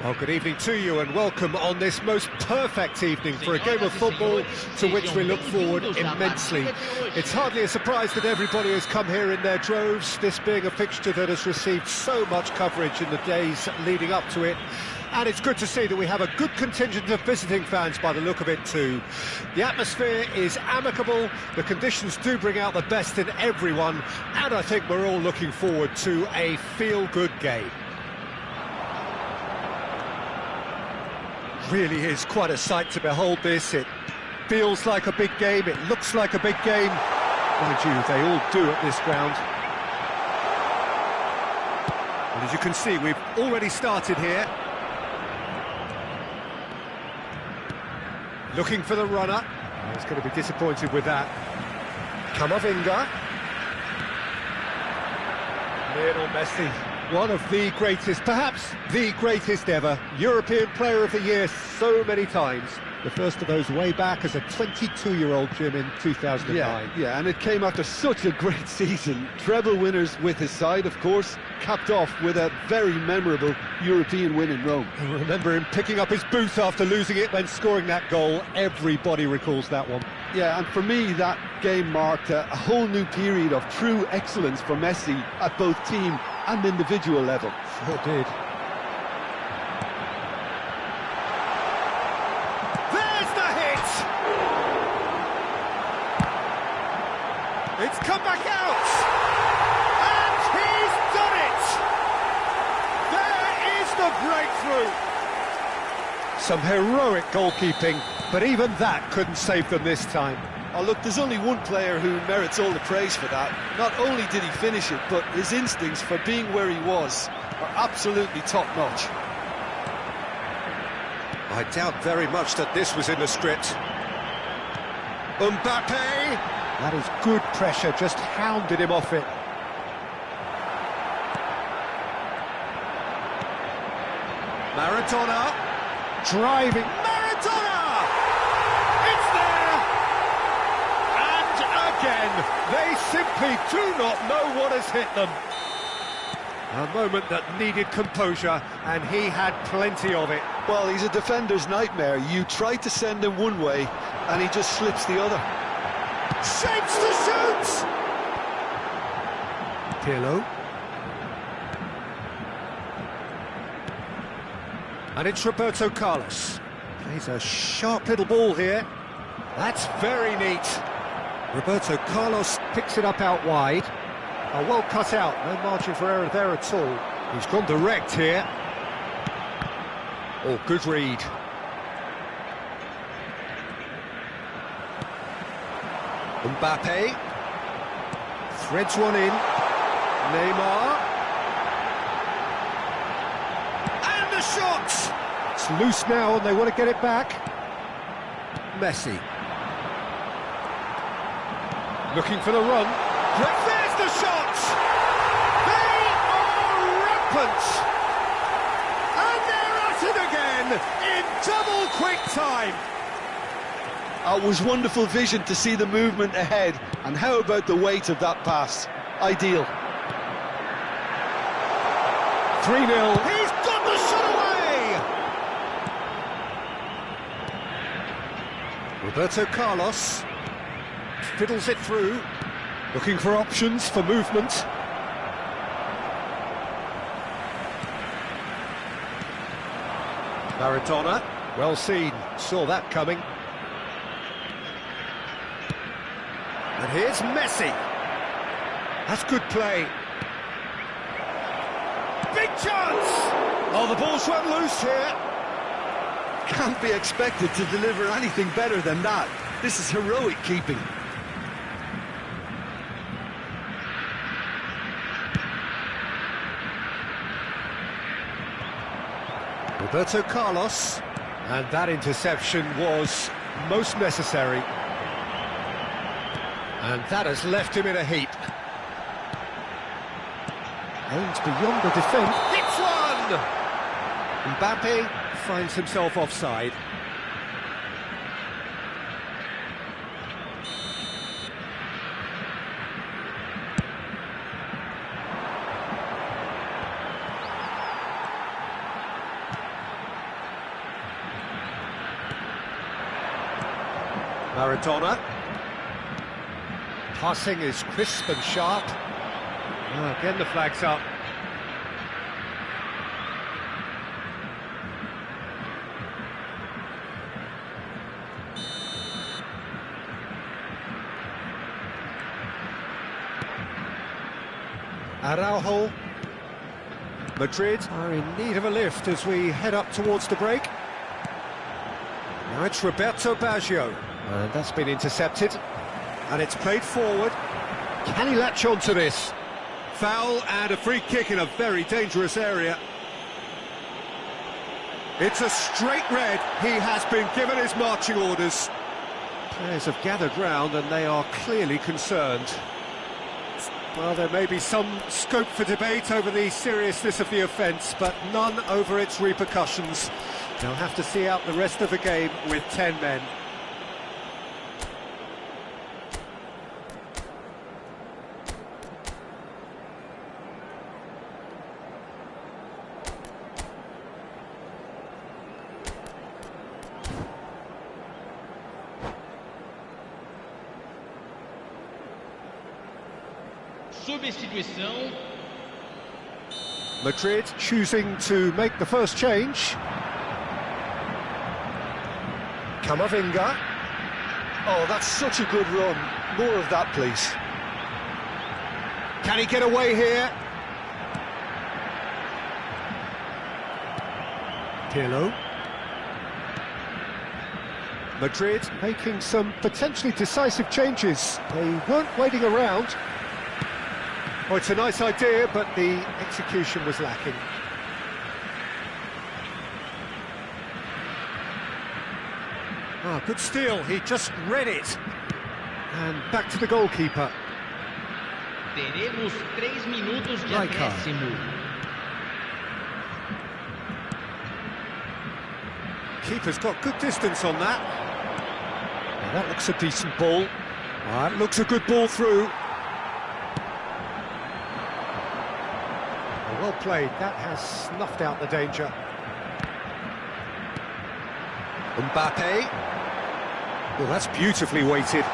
Well, good evening to you and welcome on this most perfect evening for a game of football to which we look forward immensely. It's hardly a surprise that everybody has come here in their droves, this being a fixture that has received so much coverage in the days leading up to it. And it's good to see that we have a good contingent of visiting fans by the look of it too. The atmosphere is amicable, the conditions do bring out the best in everyone, and I think we're all looking forward to a feel-good game. Really is quite a sight to behold this. It feels like a big game, it looks like a big game. Mind you, they all do at this ground. And as you can see, we've already started here. Looking for the runner. He's going to be disappointed with that. Camavinga. Lionel Messi. One of the greatest, perhaps the greatest ever, European Player of the Year so many times. The first of those way back as a 22-year-old, Jim, in 2009. Yeah, and it came after such a great season. Treble winners with his side, of course, capped off with a very memorable European win in Rome. I remember him picking up his boot after losing it, then scoring that goal. Everybody recalls that one. Yeah, and for me, that game marked a whole new period of true excellence for Messi at both team and individual level. Sure did. There's the hit! It's come back out! And he's done it! There is the breakthrough! Some heroic goalkeeping, but even that couldn't save them this time. Oh, look, there's only one player who merits all the praise for that. Not only did he finish it, but his instincts for being where he was are absolutely top-notch. I doubt very much that this was in the script. Mbappe! That is good pressure, just hounded him off it. Maradona, driving, Maradona! It's there! And again, they simply do not know what has hit them. A moment that needed composure, and he had plenty of it. Well, he's a defender's nightmare. You try to send him one way, and he just slips the other. Shapes to shoot! Pirlo. And it's Roberto Carlos. Plays a sharp little ball here. That's very neat. Roberto Carlos picks it up out wide. Oh, well cut out, no margin for error there at all. He's gone direct here. Oh, good read. Mbappe. Threads one in. Neymar. And the shot! It's loose now and they want to get it back. Messi. Looking for the run. There's the shot! They are rampant! And they're at it again in double quick time! It was wonderful vision to see the movement ahead, and how about the weight of that pass? Ideal. 3-0. He's got the shot away! Roberto Carlos fiddles it through, looking for options for movement. Maradona, well seen, saw that coming. And here's Messi. That's good play. Big chance! Oh, the ball's run loose here. Can't be expected to deliver anything better than that. This is heroic keeping. Roberto Carlos, and that interception was most necessary. And that has left him in a heap. Aims beyond the defence. Hits one! Mbappe finds himself offside. Maradona. Passing is crisp and sharp. Again the flag's up. Araujo. Madrid are in need of a lift as we head up towards the break. Now it's Roberto Baggio. And that's been intercepted. And it's played forward. Can he latch onto this? Foul and a free kick in a very dangerous area. It's a straight red. He has been given his marching orders. Players have gathered round and they are clearly concerned. Well, there may be some scope for debate over the seriousness of the offence, but none over its repercussions. They'll have to see out the rest of the game with 10 men. Substituição. Madrid choosing to make the first change. Camavinga. Oh, that's such a good run. More of that, please. Can he get away here? Pirlo. Madrid making some potentially decisive changes. They weren't waiting around. Oh, it's a nice idea, but the execution was lacking. Ah, good steal, he just read it. And back to the goalkeeper. Teremos 3 minutos de acréscimo. Keeper's got good distance on that. Now that looks a decent ball. That looks a good ball through. Well played, that has snuffed out the danger. Mbappe. Well, that's beautifully weighted.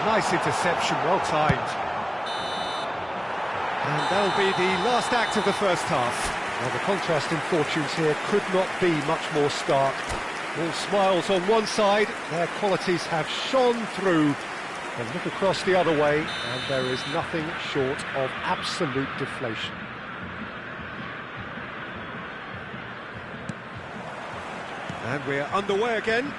Nice interception, well timed. And that'll be the last act of the first half. Well, the contrast in fortunes here could not be much more stark. All smiles on one side, their qualities have shone through. And look across the other way, and there is nothing short of absolute deflation. And we're underway again.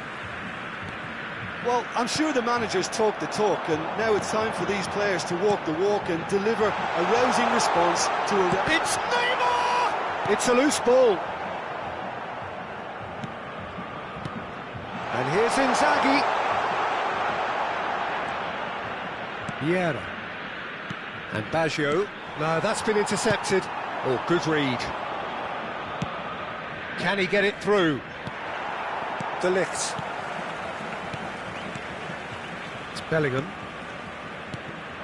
Well, I'm sure the managers talk the talk, and now it's time for these players to walk the walk and deliver a rousing response to a... It's Neymar! It's a loose ball. And here's Inzaghi. Vieira. And Baggio. No, that's been intercepted. Oh, good read. Can he get it through? De Ligt. It's Bellingham.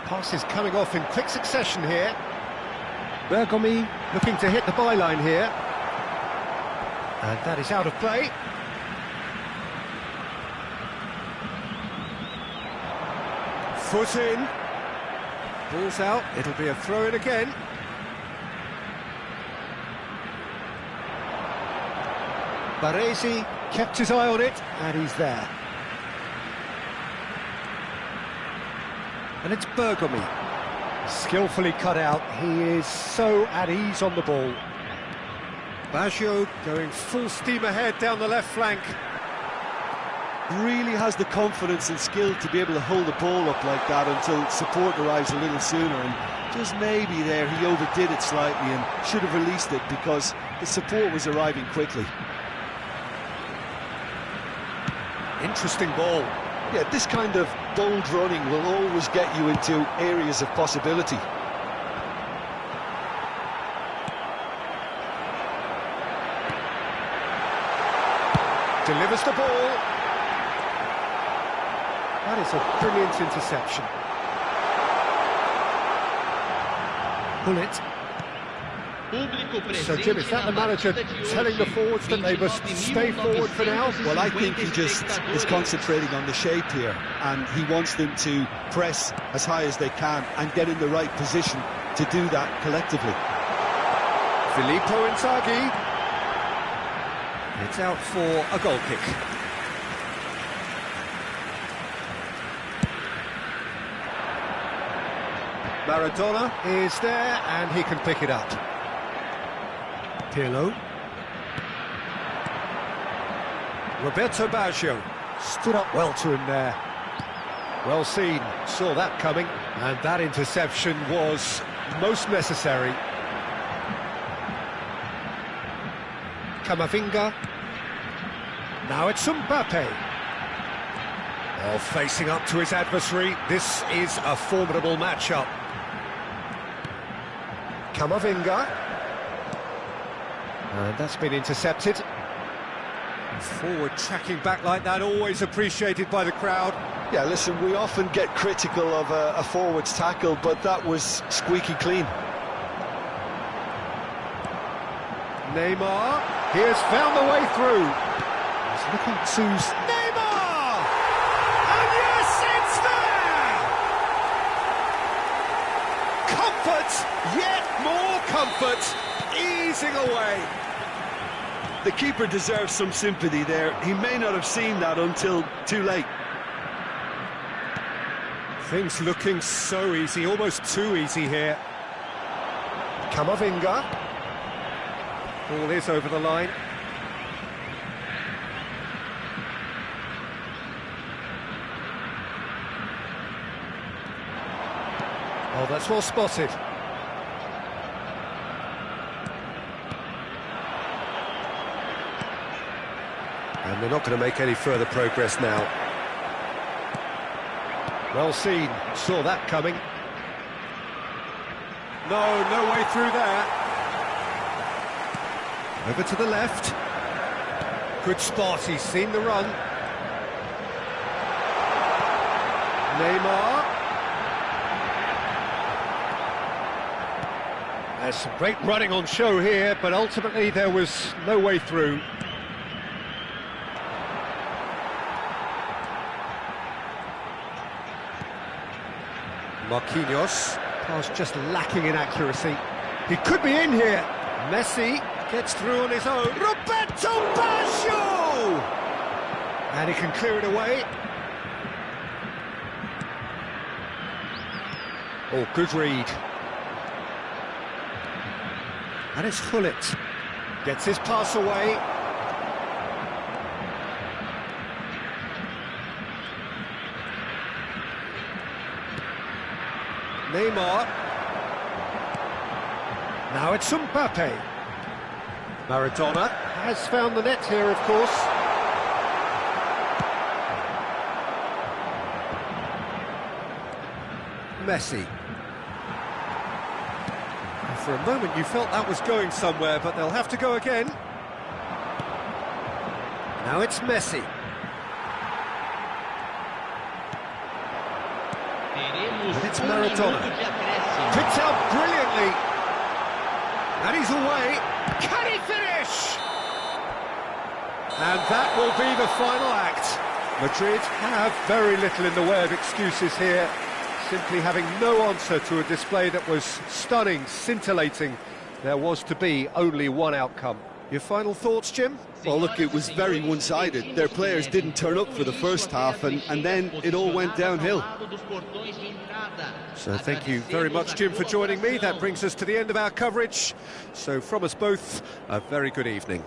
Pass is coming off in quick succession here. Bergomi looking to hit the byline here. And that is out of play. Foot in. Ball's out. It'll be a throw-in again. Baresi kept his eye on it, and he's there. And it's Bergomi. Skillfully cut out. He is so at ease on the ball. Baggio going full steam ahead down the left flank. Really has the confidence and skill to be able to hold the ball up like that until support arrives a little sooner, and just maybe there he overdid it slightly and should have released it because the support was arriving quickly. Interesting ball. Yeah, this kind of bold running will always get you into areas of possibility. Delivers the ball. That is a brilliant interception. Bullet. So, Jim, is that the manager telling the forwards that they must stay forward for now? Well, I think he just is concentrating on the shape here, and he wants them to press as high as they can and get in the right position to do that collectively. Filippo Inzaghi. It's out for a goal kick. Maradona is there, and he can pick it up. Pirlo. Roberto Baggio stood up well to him there. Well seen, saw that coming, and that interception was most necessary. Camavinga. Now it's Mbappe. Oh, facing up to his adversary. This is a formidable matchup. Camavinga. And that's been intercepted. Forward tracking back like that, always appreciated by the crowd. Yeah, listen, we often get critical of a forward's tackle, but that was squeaky clean. Neymar, he has found the way through. He's looking to Neymar! And yes, it's there! Comfort, yet more comfort, easing away. The keeper deserves some sympathy there. He may not have seen that until too late. Things looking so easy, almost too easy here. Camavinga. Ball is over the line. Oh, that's well spotted. And they're not going to make any further progress now. Well seen, saw that coming. No way through there. Over to the left. Good spot, he's seen the run. Neymar. There's some great running on show here, but ultimately there was no way through. Marquinhos, pass just lacking in accuracy. He could be in here. Messi gets through on his own. Roberto Baggio! And he can clear it away. Oh, good read. And it's Hullet. Gets his pass away. Neymar. Now it's Mbappe. Maradona has found the net here, of course. Messi. And for a moment you felt that was going somewhere, but they'll have to go again. Now it's Messi. And it's Maradona. Picked out brilliantly. And he's away. Can he finish? And that will be the final act. Madrid have very little in the way of excuses here. Simply having no answer to a display that was stunning, scintillating. There was to be only one outcome. Your final thoughts, Jim? Well, look, it was very one-sided. Their players didn't turn up for the first half, and then it all went downhill. So thank you very much, Jim, for joining me. That brings us to the end of our coverage. So from us both, a very good evening.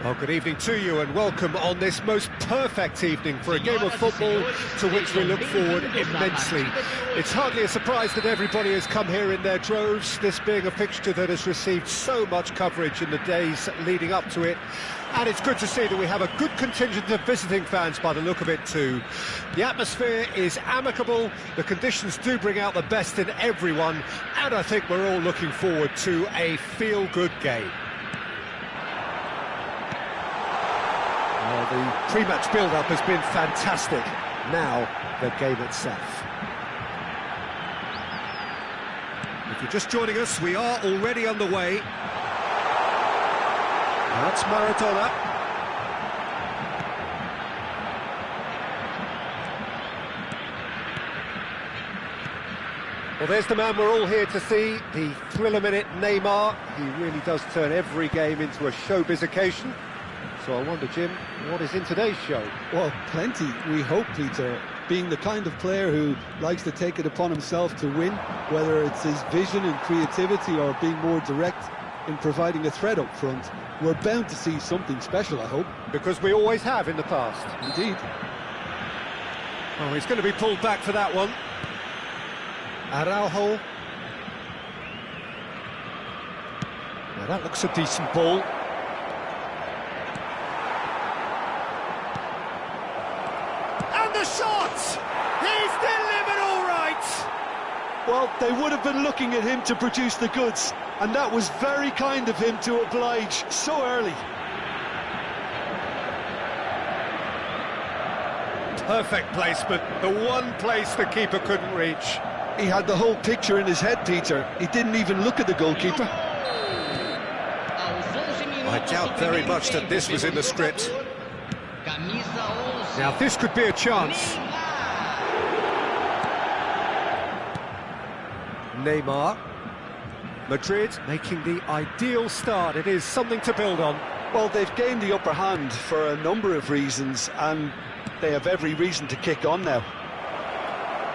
Well, good evening to you and welcome on this most perfect evening for a game of football to which we look forward immensely. It's hardly a surprise that everybody has come here in their droves, this being a fixture that has received so much coverage in the days leading up to it. And it's good to see that we have a good contingent of visiting fans by the look of it too. The atmosphere is amicable, the conditions do bring out the best in everyone, and I think we're all looking forward to a feel-good game. Well, the pre-match build-up has been fantastic. Now, the game itself. If you're just joining us, we are already underway. That's Maradona. Well, there's the man we're all here to see, the thriller-minute Neymar. He really does turn every game into a showbiz occasion. So I wonder, Jim, what is in today's show? Well, plenty, we hope, Peter. Being the kind of player who likes to take it upon himself to win, whether it's his vision and creativity or being more direct in providing a threat up front, we're bound to see something special, I hope. Because we always have in the past. Indeed. Oh, he's going to be pulled back for that one. Araujo. Now that looks a decent ball. The shot! He's delivered all right! Well, they would have been looking at him to produce the goods, and that was very kind of him to oblige so early. Perfect placement, the one place the keeper couldn't reach. He had the whole picture in his head, Peter. He didn't even look at the goalkeeper. I doubt very much that this was in the script. Now this could be a chance. Neymar. Madrid making the ideal start. It is something to build on. Well, they've gained the upper hand for a number of reasons, and they have every reason to kick on now.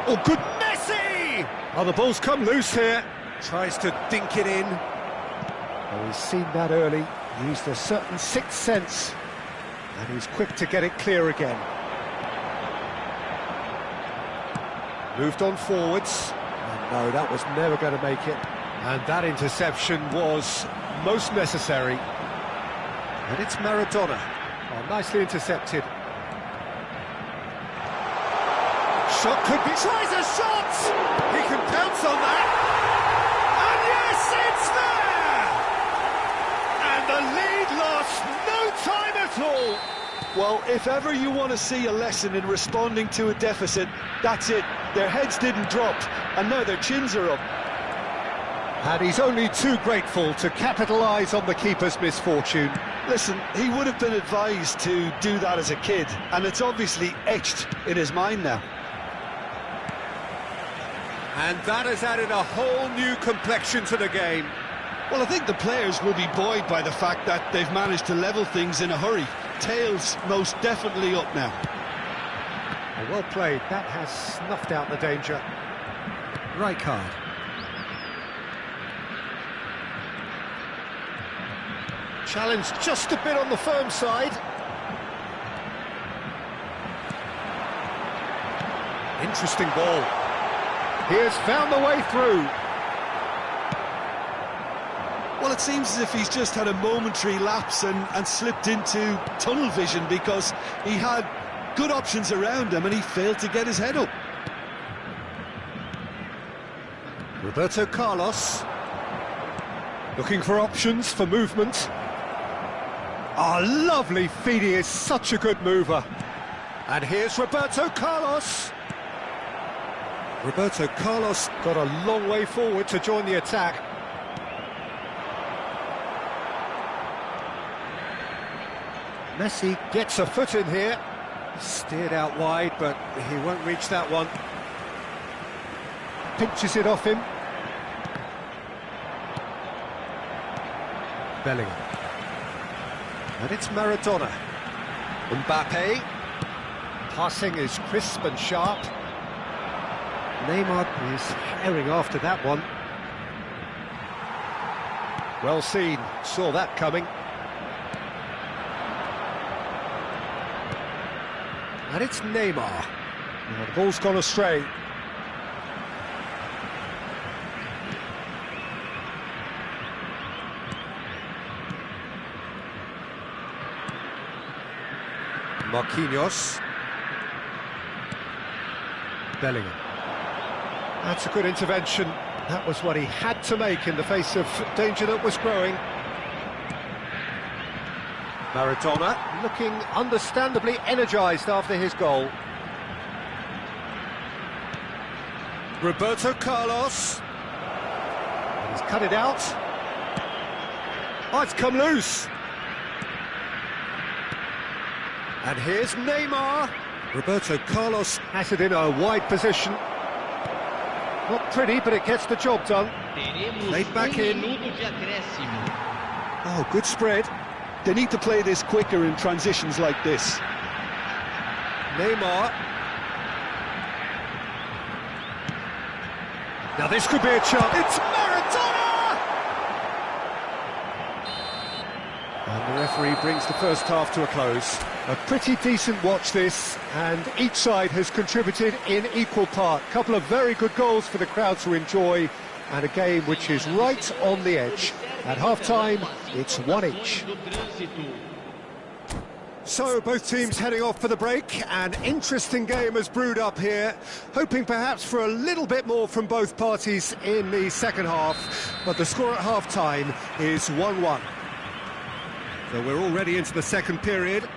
Oh, good Messi! Oh, the ball's come loose here. Tries to dink it in. Oh, he's seen that early. Used a certain sixth sense. And he's quick to get it clear again. Moved on forwards. And no, that was never going to make it. And that interception was most necessary. And it's Maradona. Oh, nicely intercepted. Shot could be... Tries a shot! He can pounce on that. And yes, it's there! And the lead lost no time at all. Well, if ever you want to see a lesson in responding to a deficit, that's it. Their heads didn't drop, and now their chins are up. And he's only too grateful to capitalise on the keeper's misfortune. Listen, he would have been advised to do that as a kid, and it's obviously etched in his mind now. And that has added a whole new complexion to the game. Well, I think the players will be buoyed by the fact that they've managed to level things in a hurry. Tails most definitely up now. Oh, well played. That has snuffed out the danger. Right card. Challenge just a bit on the firm side. interesting ball. He has found the way through. Well, it seems as if he's just had a momentary lapse and slipped into tunnel vision, because he had good options around him and he failed to get his head up. Roberto Carlos looking for options for movement. Ah, lovely feed, he is such a good mover. And here's Roberto Carlos. Roberto Carlos got a long way forward to join the attack. Messi gets a foot in here. Steered out wide, but he won't reach that one. Pinches it off him. Bellingham. And it's Maradona. Mbappe. Passing is crisp and sharp. Neymar is herring after that one. Well seen, saw that coming. And it's Neymar. Now the ball's gone astray. Marquinhos. Bellingham. That's a good intervention. That was what he had to make in the face of danger that was growing. Maradona looking understandably energised after his goal. Roberto Carlos. And he's cut it out. Oh, it's come loose. And here's Neymar. Roberto Carlos has it in a wide position. Not pretty, but it gets the job done. Played back in. Oh, good spread. They need to play this quicker in transitions like this. Neymar. Now this could be a chance. It's Maradona! And the referee brings the first half to a close. A pretty decent watch this, and each side has contributed in equal part. A couple of very good goals for the crowd to enjoy, and a game which is right on the edge. At half-time, it's one each. So, both teams heading off for the break. An interesting game has brewed up here, hoping perhaps for a little bit more from both parties in the second half, but the score at half-time is 1-1. So we're already into the second period.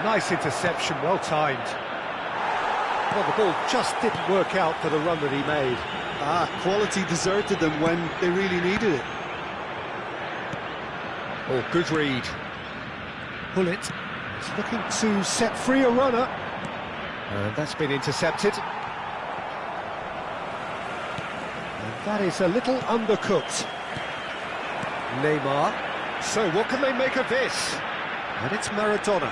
Nice interception, well timed. Well, the ball just didn't work out for the run that he made. Quality deserted them when they really needed it. Oh, good read. Pullet is looking to set free a runner. And that's been intercepted. And that is a little undercooked. Neymar. So what can they make of this? And it's Maradona.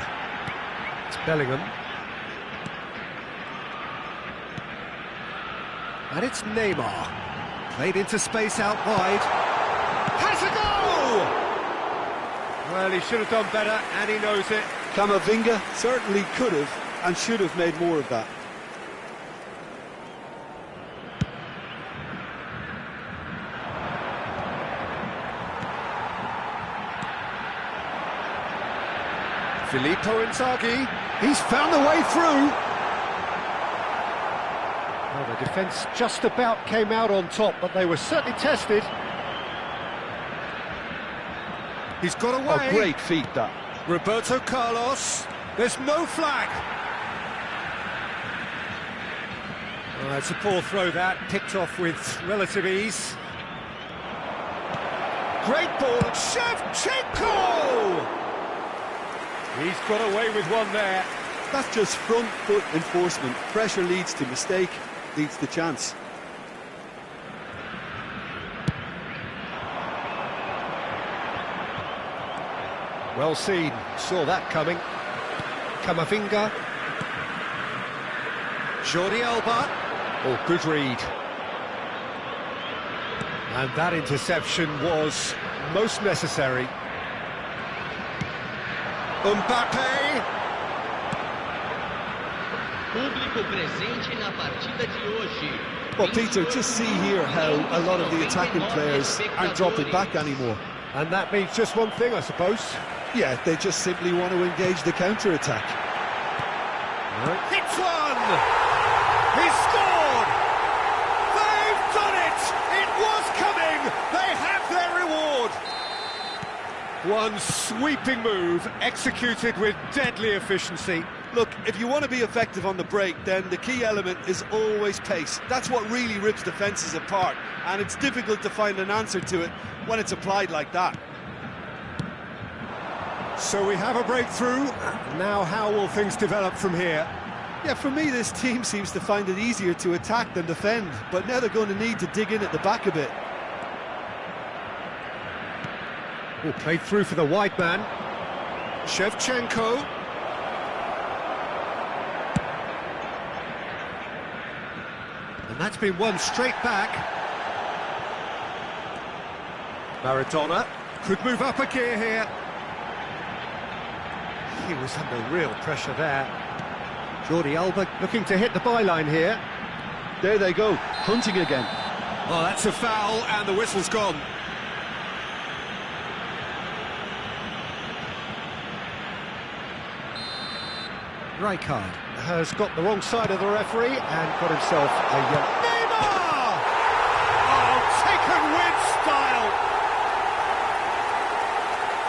It's Bellingham. And it's Neymar. Played into space out wide. Has a goal! Well, he should have done better, and he knows it. Camavinga certainly could have and should have made more of that. Filippo Inzaghi, he's found the way through. Well, the defence just about came out on top, but they were certainly tested. He's got away. A great feat, that. Roberto Carlos, there's no flag. Oh, it's a poor throw that, picked off with relative ease. Great ball, Shevchenko! He's got away with one there. That's just front foot enforcement. Pressure leads to mistake, leads to chance. Well seen, saw that coming. Camavinga. Jordi Alba. Oh, good read. And that interception was most necessary. Mbappe. público presente na partida de hoje. Well, Peter, just see here how a lot of the attacking players aren't dropping back anymore. And that means just one thing, I suppose. Yeah, they just simply want to engage the counter-attack. Hits one! He scored! They've done it! It was coming! They have their reward! One sweeping move, executed with deadly efficiency. Look, if you want to be effective on the break, then the key element is always pace. That's what really rips defences apart, and it's difficult to find an answer to it when it's applied like that. So we have a breakthrough. Now how will things develop from here? Yeah, for me, this team seems to find it easier to attack than defend, but now they're going to need to dig in at the back a bit. Oh, played through for the wide man. Shevchenko. And that's been won straight back. Maradona could move up a gear here. He was under real pressure there. Jordi Alba looking to hit the byline here. There they go, hunting again. Oh, that's a foul, and the whistle's gone. Rijkaard has got the wrong side of the referee and got himself a yellow. Neymar! Oh, taken with style!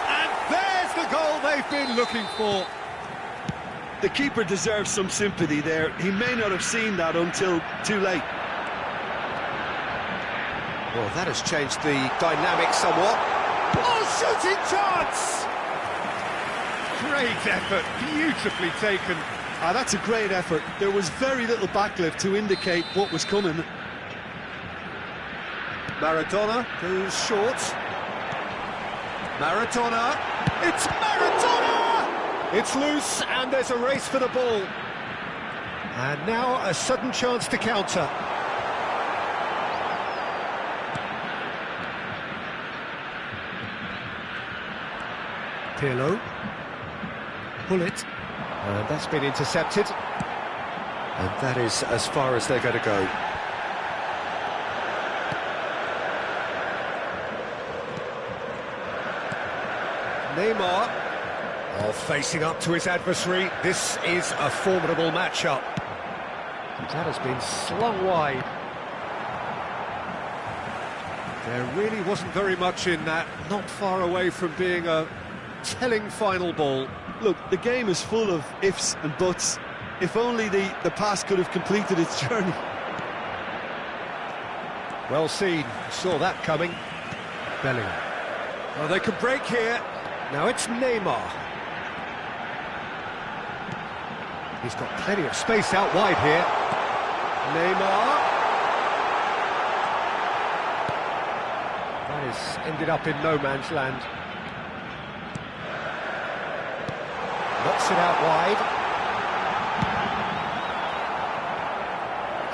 And there's the goal they've been looking for. The keeper deserves some sympathy there. He may not have seen that until too late. Well, that has changed the dynamic somewhat. Oh, shooting chance! Great effort, beautifully taken. Ah, that's a great effort. There was very little backlift to indicate what was coming. Maradona goes short. Maradona! It's Maradona! It's loose, and there's a race for the ball. And now a sudden chance to counter. Pirlo. Bullet. And that's been intercepted. And that is as far as they're going to go. Neymar. Oh, facing up to his adversary. This is a formidable matchup. And that has been slung wide. There really wasn't very much in that. Not far away from being a telling final ball. Look, the game is full of ifs and buts. If only the pass could have completed its journey. Well seen, saw that coming. Bellingham. Well, they can break here. Now it's Neymar. He's got plenty of space out wide here. Neymar. That has ended up in no man's land. Knocks it out wide.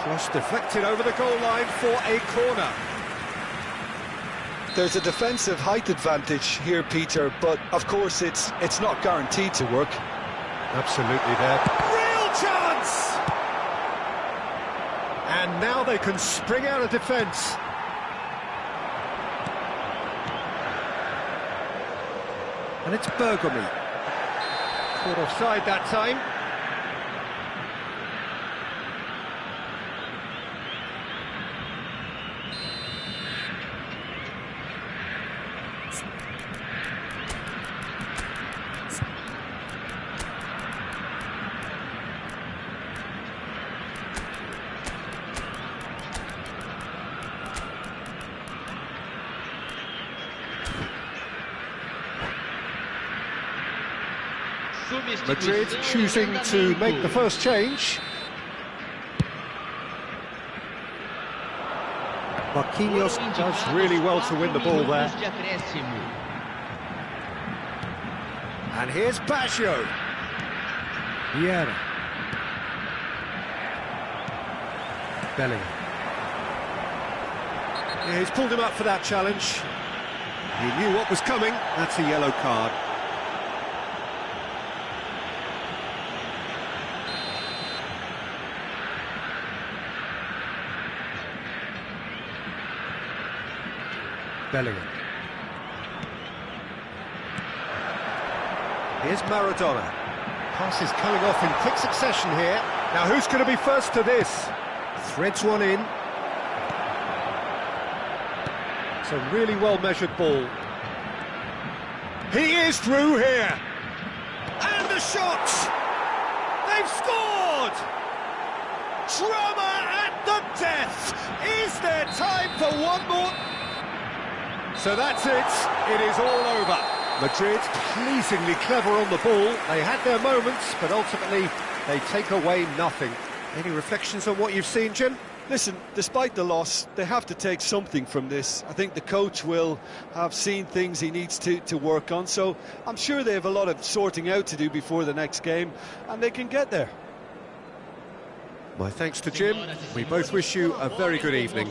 Cross deflected over the goal line for a corner. There's a defensive height advantage here, Peter, but of course it's not guaranteed to work. Absolutely there. Real chance! And now they can spring out of defence. And it's Bergamy. Caught offside that time. Madrid choosing to make the first change. Marquinhos does really well to win the ball there. And here's Baggio. Vieira. Bellingham. Yeah, he's pulled him up for that challenge. He knew what was coming. That's a yellow card. Bellingham. Here's Maradona. Passes coming off in quick succession here. Now who's going to be first to this? Threads one in. It's a really well-measured ball. He is through here. And the shot! They've scored! Drama at the death! Is there time for one more? So that's it. It is all over. Madrid pleasingly clever on the ball. They had their moments, but ultimately they take away nothing. Any reflections on what you've seen, Jim? Listen, despite the loss, they have to take something from this. I think the coach will have seen things he needs to work on, so I'm sure they have a lot of sorting out to do before the next game, and they can get there. My thanks to Jim. We both wish you a very good evening.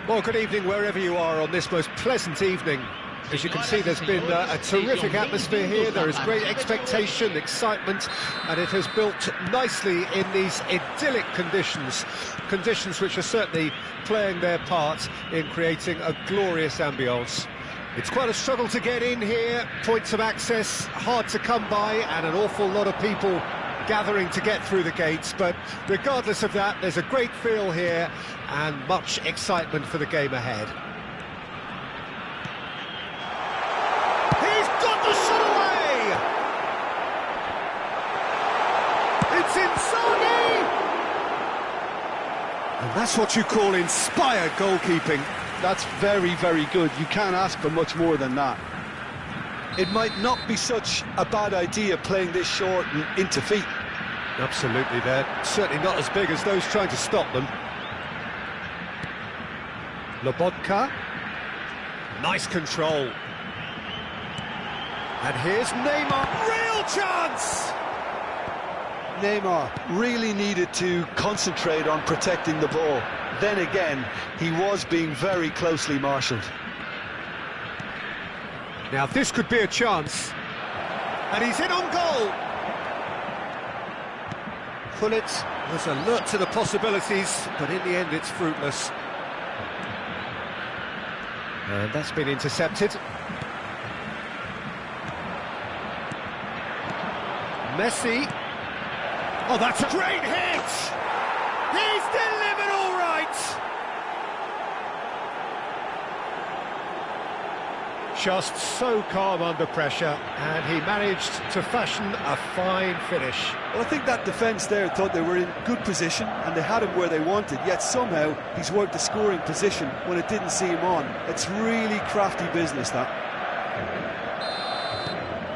Well, good evening wherever you are on this most pleasant evening. As you can see, there's been a terrific atmosphere here. There is great expectation, excitement, and it has built nicely in these idyllic conditions. Conditions which are certainly playing their part in creating a glorious ambience. It's quite a struggle to get in here, points of access hard to come by, and an awful lot of people gathering to get through the gates, but regardless of that, there's a great feel here and much excitement for the game ahead. He's got the shot away! It's Inzaghi! And that's what you call inspired goalkeeping. That's very, very good. You can't ask for much more than that. It might not be such a bad idea playing this short and into feet. Absolutely, they're certainly not as big as those trying to stop them. Lobotka. Nice control. And here's Neymar. Real chance! Neymar really needed to concentrate on protecting the ball. Then again, he was being very closely marshalled. Now this could be a chance. And he's in on goal. Gullit was alert to the possibilities, but in the end it's fruitless. And that's been intercepted. Messi. Oh, that's a great hit! He's delivered all right! Just so calm under pressure, and he managed to fashion a fine finish. Well, I think that defence there thought they were in good position and they had him where they wanted, yet somehow he's worked the scoring position when it didn't see him on. It's really crafty business, that.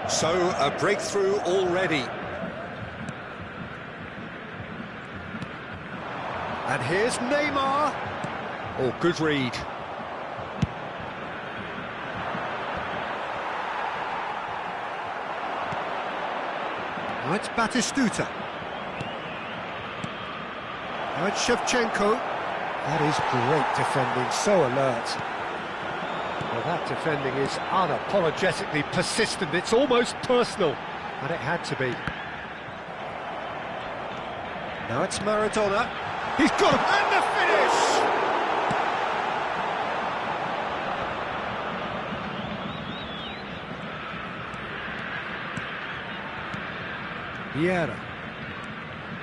So, a breakthrough already. And here's Neymar. Oh, good read. Now it's Batistuta. Now it's Shevchenko. That is great defending, so alert. Well, that defending is unapologetically persistent. It's almost personal, and it had to be. Now it's Maradona. He's got it, and the finish! Vieira.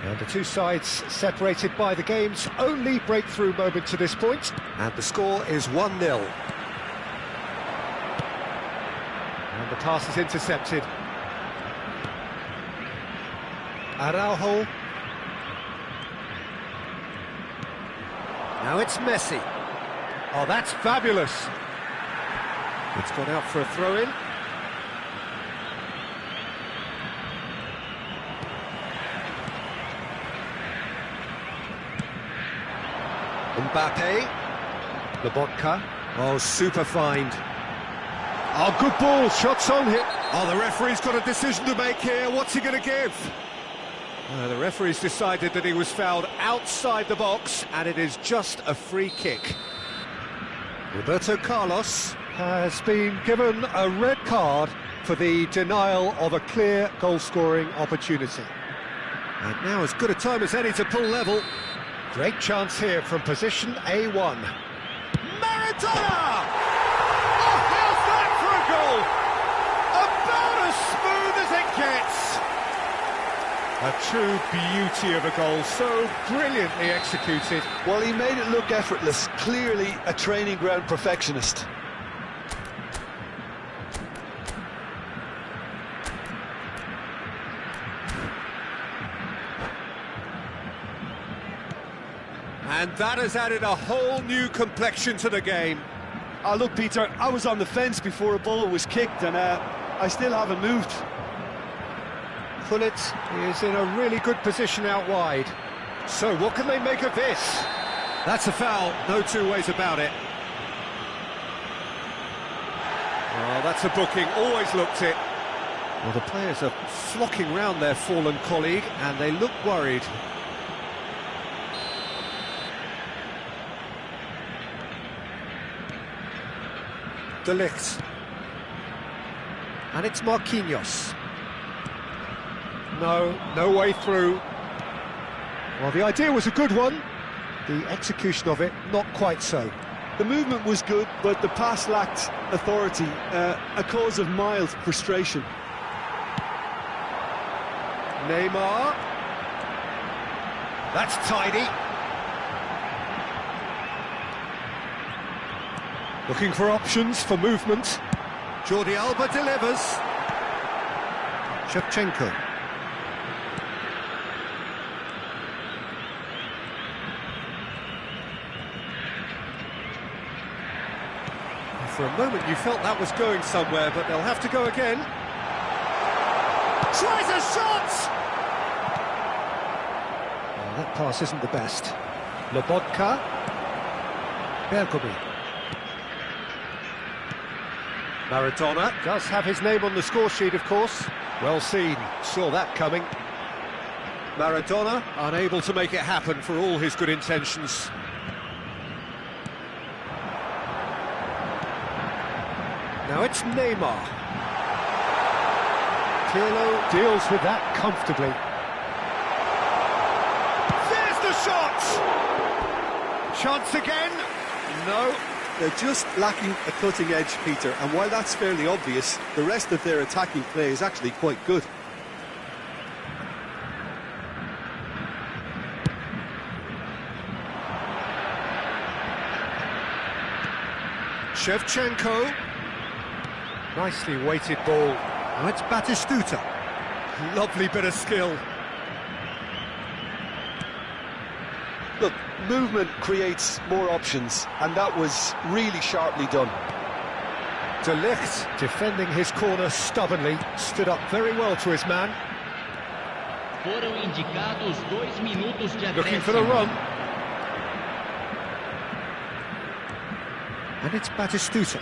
And the two sides separated by the game's only breakthrough moment to this point. And the score is 1-0. And the pass is intercepted. Araujo. Now it's Messi. Oh, that's fabulous. It's gone out for a throw-in. Mbappe. Lobotka. Oh, super find. Oh, good ball. Shots on hit. Oh, the referee's got a decision to make here. What's he going to give? The referee's decided that he was fouled outside the box, and it is just a free kick. Roberto Carlos has been given a red card for the denial of a clear goal-scoring opportunity. And now as good a time as any to pull level. Great chance here from position A1. Maradona! Oh, how's that for a goal? About as smooth as it gets. A true beauty of a goal, so brilliantly executed. Well, he made it look effortless, clearly a training ground perfectionist. And that has added a whole new complexion to the game. Look, Peter, I was on the fence before a ball was kicked, and I still haven't moved. Gullit is in a really good position out wide. So what can they make of this? That's a foul, no two ways about it. Oh, that's a booking, always looked it. Well, the players are flocking round their fallen colleague, and they look worried. De Ligt. And it's Marquinhos. No way through. Well, the idea was a good one. The execution of it, not quite so. The movement was good, but the pass lacked authority, a cause of mild frustration. Neymar. That's tidy. Looking for options for movement. Jordi Alba delivers. Shevchenko. For a moment you felt that was going somewhere, but they'll have to go again. Tries a shot! Well, that pass isn't the best. Lobotka. Bergomi. Maradona does have his name on the score sheet, of course. Well seen, saw that coming. Maradona unable to make it happen for all his good intentions. Now it's Neymar. Tiago deals with that comfortably. There's the shot! Chance again? No. They're just lacking a cutting edge, Peter, and while that's fairly obvious, the rest of their attacking play is actually quite good. Shevchenko. Nicely weighted ball. Now it's Batistuta. Lovely bit of skill. Look, movement creates more options, and that was really sharply done. De Ligt, defending his corner stubbornly, stood up very well to his man. Foram indicados 2 minutos de Looking for the acréscimo. run. And it's Batistuta.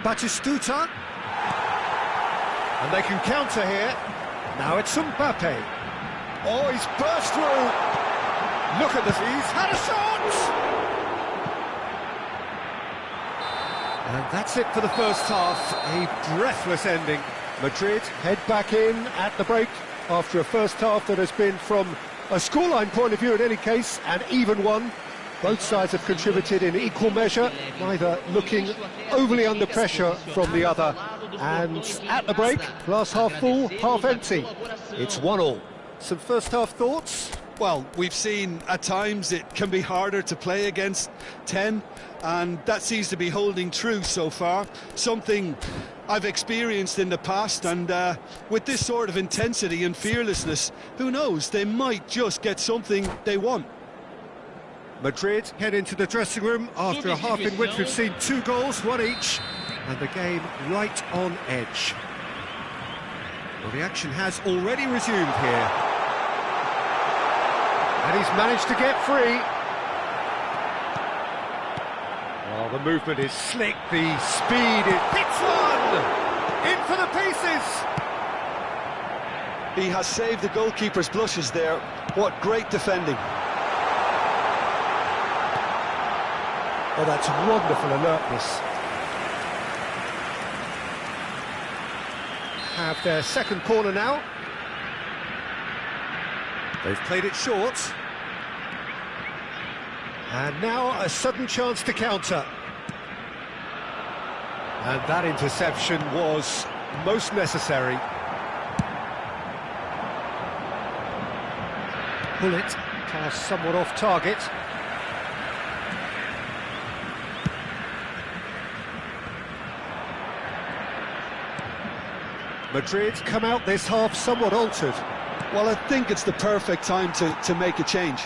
Batistuta. And they can counter here. Now it's Mbappe. Oh, he's burst through. Look at this, he's had a shot! And that's it for the first half, a breathless ending. Madrid head back in at the break after a first half that has been, from a scoreline point of view in any case, an even one. Both sides have contributed in equal measure, neither looking overly under pressure from the other. And at the break, glass half full, half empty. It's 1-1. Some first half thoughts? Well, we've seen at times it can be harder to play against 10, and that seems to be holding true so far. Something I've experienced in the past, and with this sort of intensity and fearlessness, who knows, they might just get something they want. Madrid head into the dressing room after a half in which we've seen 2 goals, 1 each, and the game right on edge. Well, the action has already resumed here. And he's managed to get free. Well, the movement is slick, the speed, it hits one! In for the pieces! He has saved the goalkeeper's blushes there. What great defending. Oh, that's wonderful alertness. Have their second corner now. They've played it short. And now a sudden chance to counter. And that interception was most necessary. Bullet cast somewhat off target. Madrid come out this half somewhat altered. Well, I think it's the perfect time to make a change.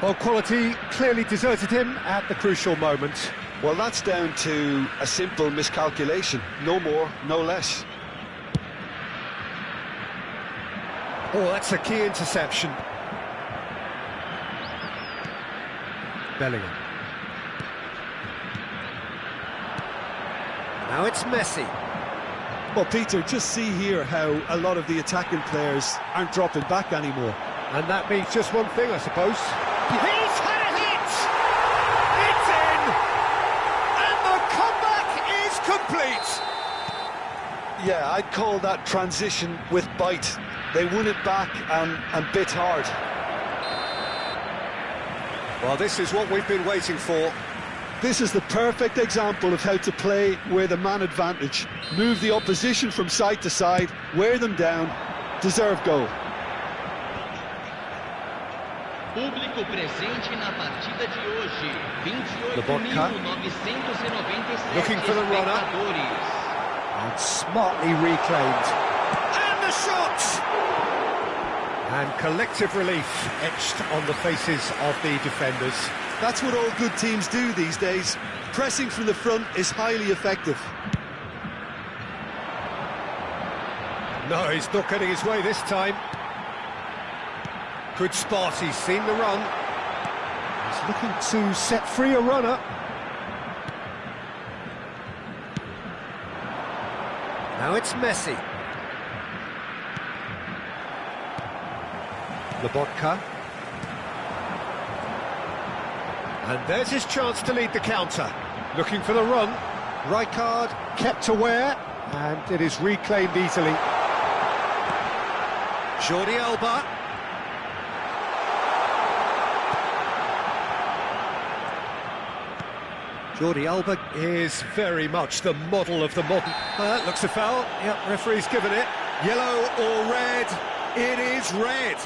Well, quality clearly deserted him at the crucial moment. Well, that's down to a simple miscalculation. No more, no less. Oh, that's a key interception. Bellingham. Now it's Messi. Well, Peter, just see here how a lot of the attacking players aren't dropping back anymore. And that means just one thing, I suppose. He's had a hit! Yeah, I'd call that transition with bite. They won it back and bit hard. Well, this is what we've been waiting for. This is the perfect example of how to play with a man advantage. Move the opposition from side to side, wear them down, deserve goal. Público presente na partida de hoje. Lobotka. 28.997 Looking for the runner. espectadores. And smartly reclaimed. And the shot! And collective relief etched on the faces of the defenders. That's what all good teams do these days. Pressing from the front is highly effective. No, he's not getting his way this time. Good spot, he's seen the run. He's looking to set free a runner. Now it's Messi. Lobotka. And there's his chance to lead the counter. Looking for the run. Rijkaard kept aware, and it is reclaimed easily. Jordi Alba. Jordi Alba is very much the model of the modern... That looks a foul. Yep, referee's given it. Yellow or red? It is red.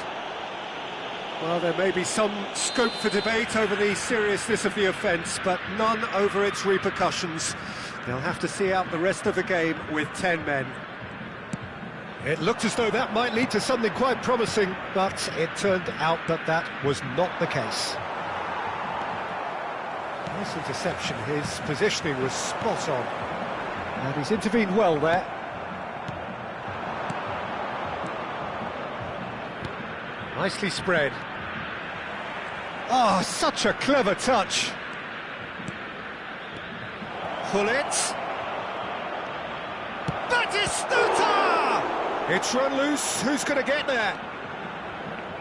Well, there may be some scope for debate over the seriousness of the offence, but none over its repercussions. They'll have to see out the rest of the game with 10 men. It looked as though that might lead to something quite promising, but it turned out that that was not the case. Nice interception, his positioning was spot on. And he's intervened well there. Nicely spread. Oh, such a clever touch. Gullit. Batistuta! It's run loose, who's going to get there?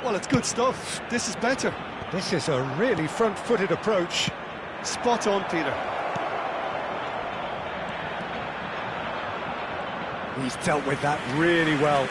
Well, it's good stuff. This is better. This is a really front-footed approach. Spot on, Peter. He's dealt with that really well.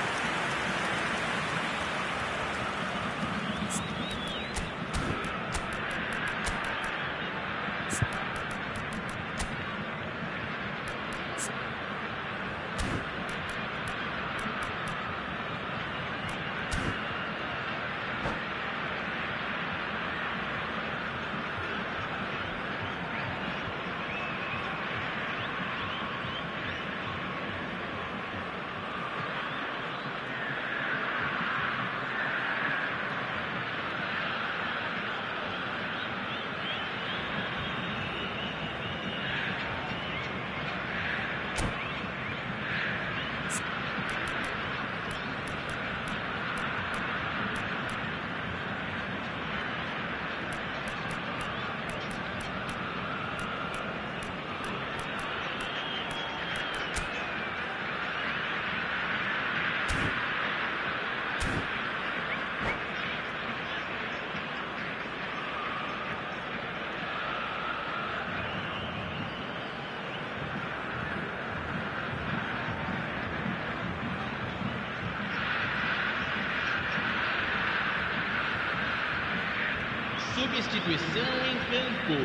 Substituição em campo.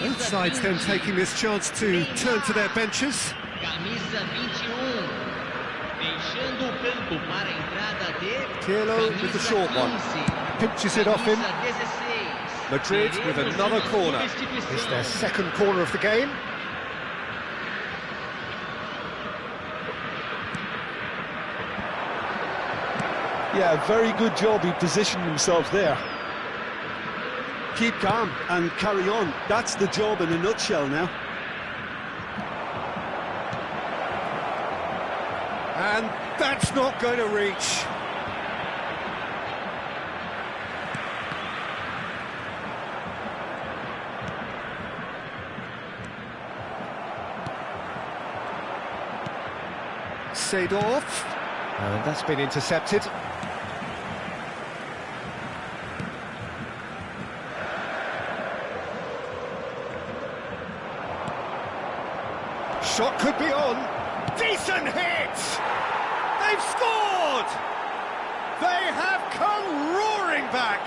Both sides then taking this chance to turn to their benches. Camisa 21. Deixando o campo para a entrada de Tiago with the short one. Pinches it off him. Madrid with another corner. It's their second corner of the game. Yeah, very good job. He positioned himself there. Keep calm and carry on. That's the job in a nutshell now. And that's not going to reach. Seedorf. And that's been intercepted. Shot could be on. Decent hit! They've scored! They have come roaring back!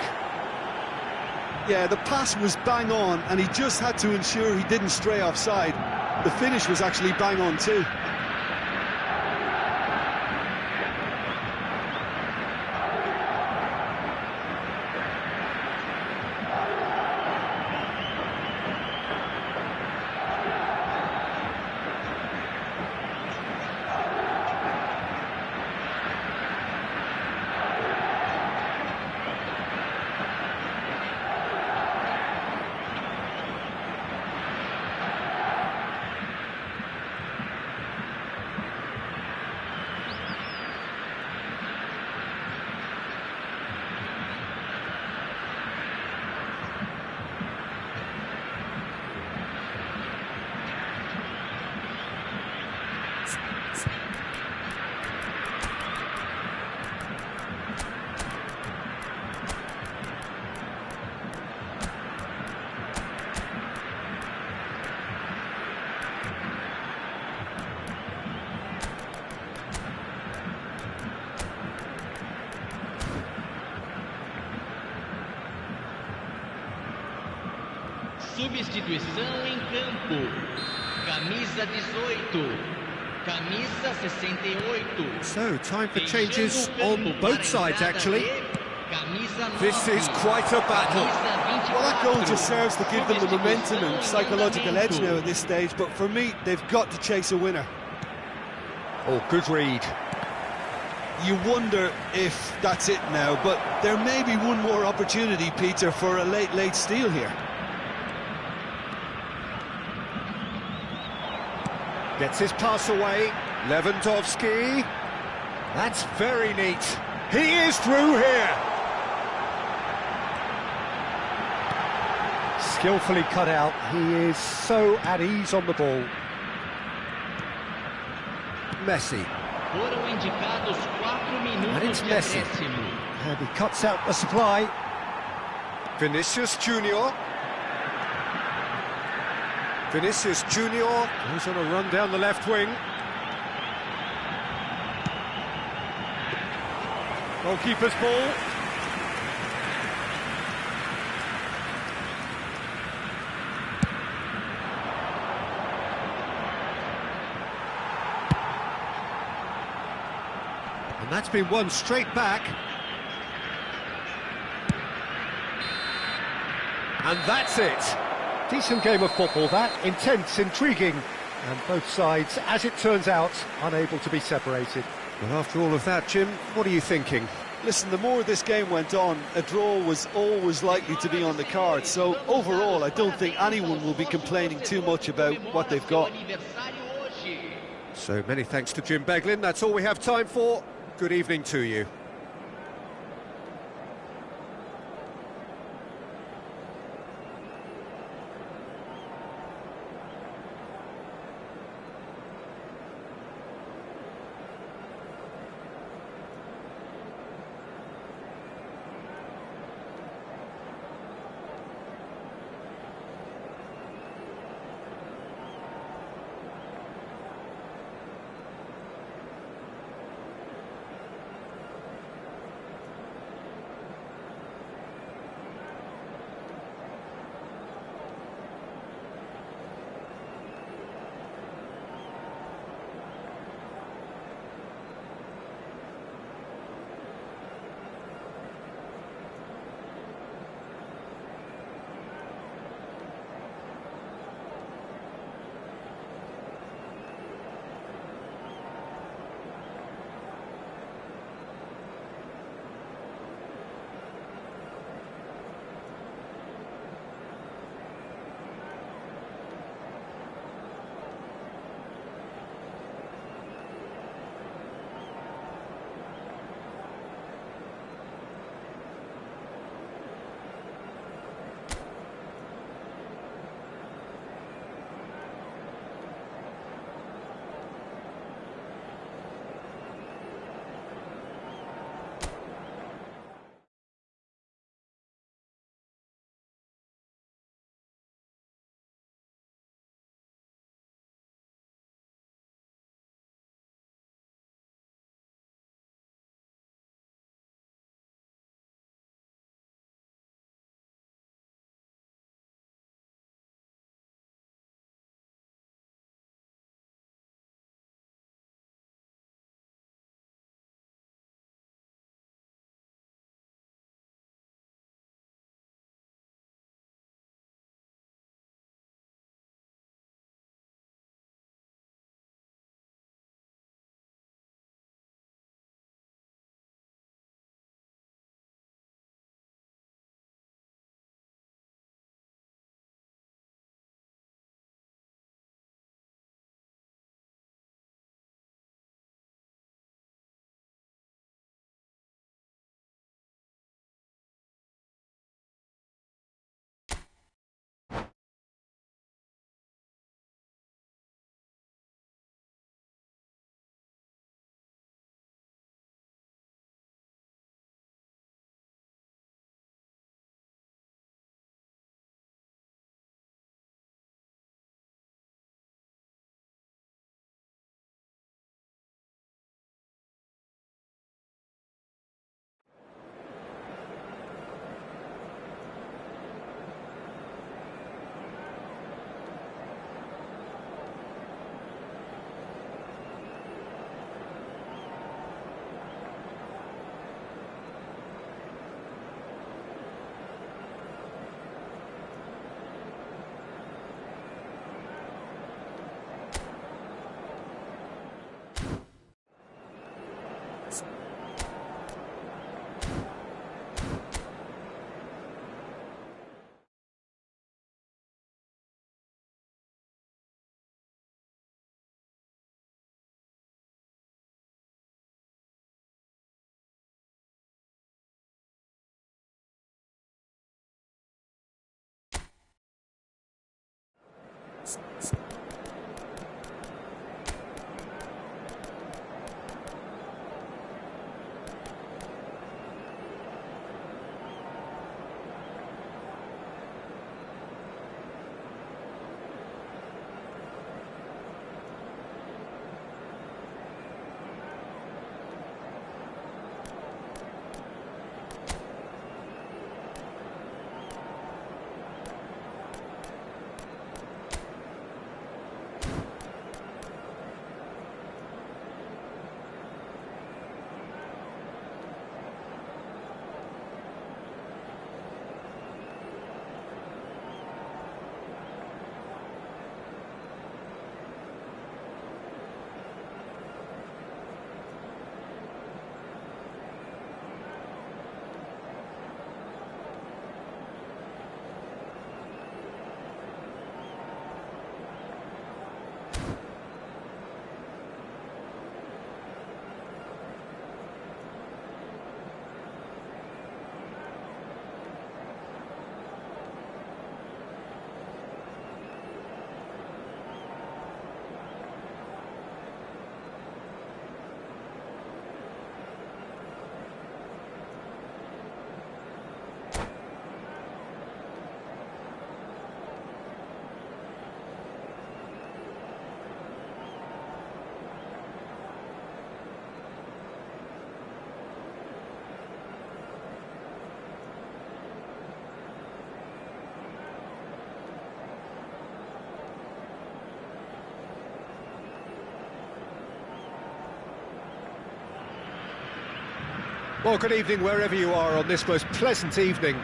Yeah, the pass was bang on, and he just had to ensure he didn't stray offside. The finish was actually bang on too. Substituição em campo. Camisa 18. Camisa 68. So, time for changes on both sides, actually. This is quite a battle. Well, that goal just serves to give them the momentum and psychological edge now at this stage, but for me, they've got to chase a winner. Oh, good read. You wonder if that's it now, but there may be one more opportunity, Peter, for a late steal here. Gets his pass away. Lewandowski. That's very neat. He is through here. Skillfully cut out. He is so at ease on the ball. Messi. And it's Messi. And he cuts out the supply. Vinicius Junior. Vinicius Junior goes on a run down the left wing. Goalkeeper's ball. And that's been won straight back. And that's it. Decent game of football, that. Intense, intriguing. And both sides, as it turns out, unable to be separated. But after all of that, Jim, what are you thinking? Listen, the more this game went on, a draw was always likely to be on the card. So overall, I don't think anyone will be complaining too much about what they've got. So many thanks to Jim Beglin. That's all we have time for. Good evening to you. Well, good evening wherever you are on this most pleasant evening.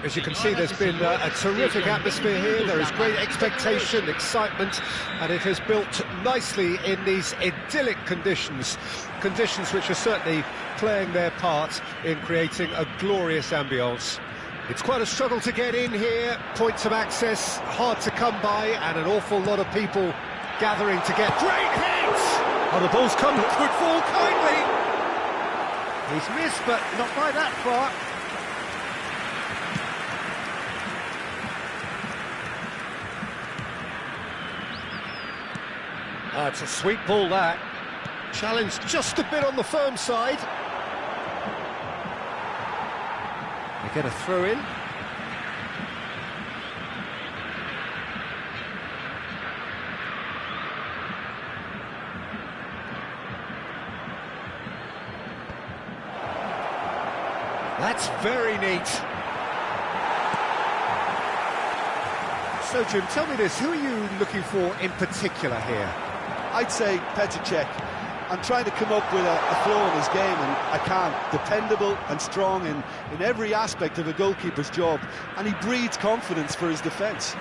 As you can see, there's been a terrific atmosphere here. There is great expectation, excitement, and it has built nicely in these idyllic conditions. Conditions which are certainly playing their part in creating a glorious ambience. It's quite a struggle to get in here, points of access hard to come by, and an awful lot of people gathering to get great hits! Oh, the ball's come, could fall kindly! He's missed, but not by that far. It's a sweet ball, that. Challenge just a bit on the firm side. They get a throw in. That's very neat. So, Jim, tell me this, who are you looking for in particular here? I'd say Petr. I'm trying to come up with a flaw in his game, and I can't. Dependable and strong in every aspect of a goalkeeper's job, and he breeds confidence for his defence.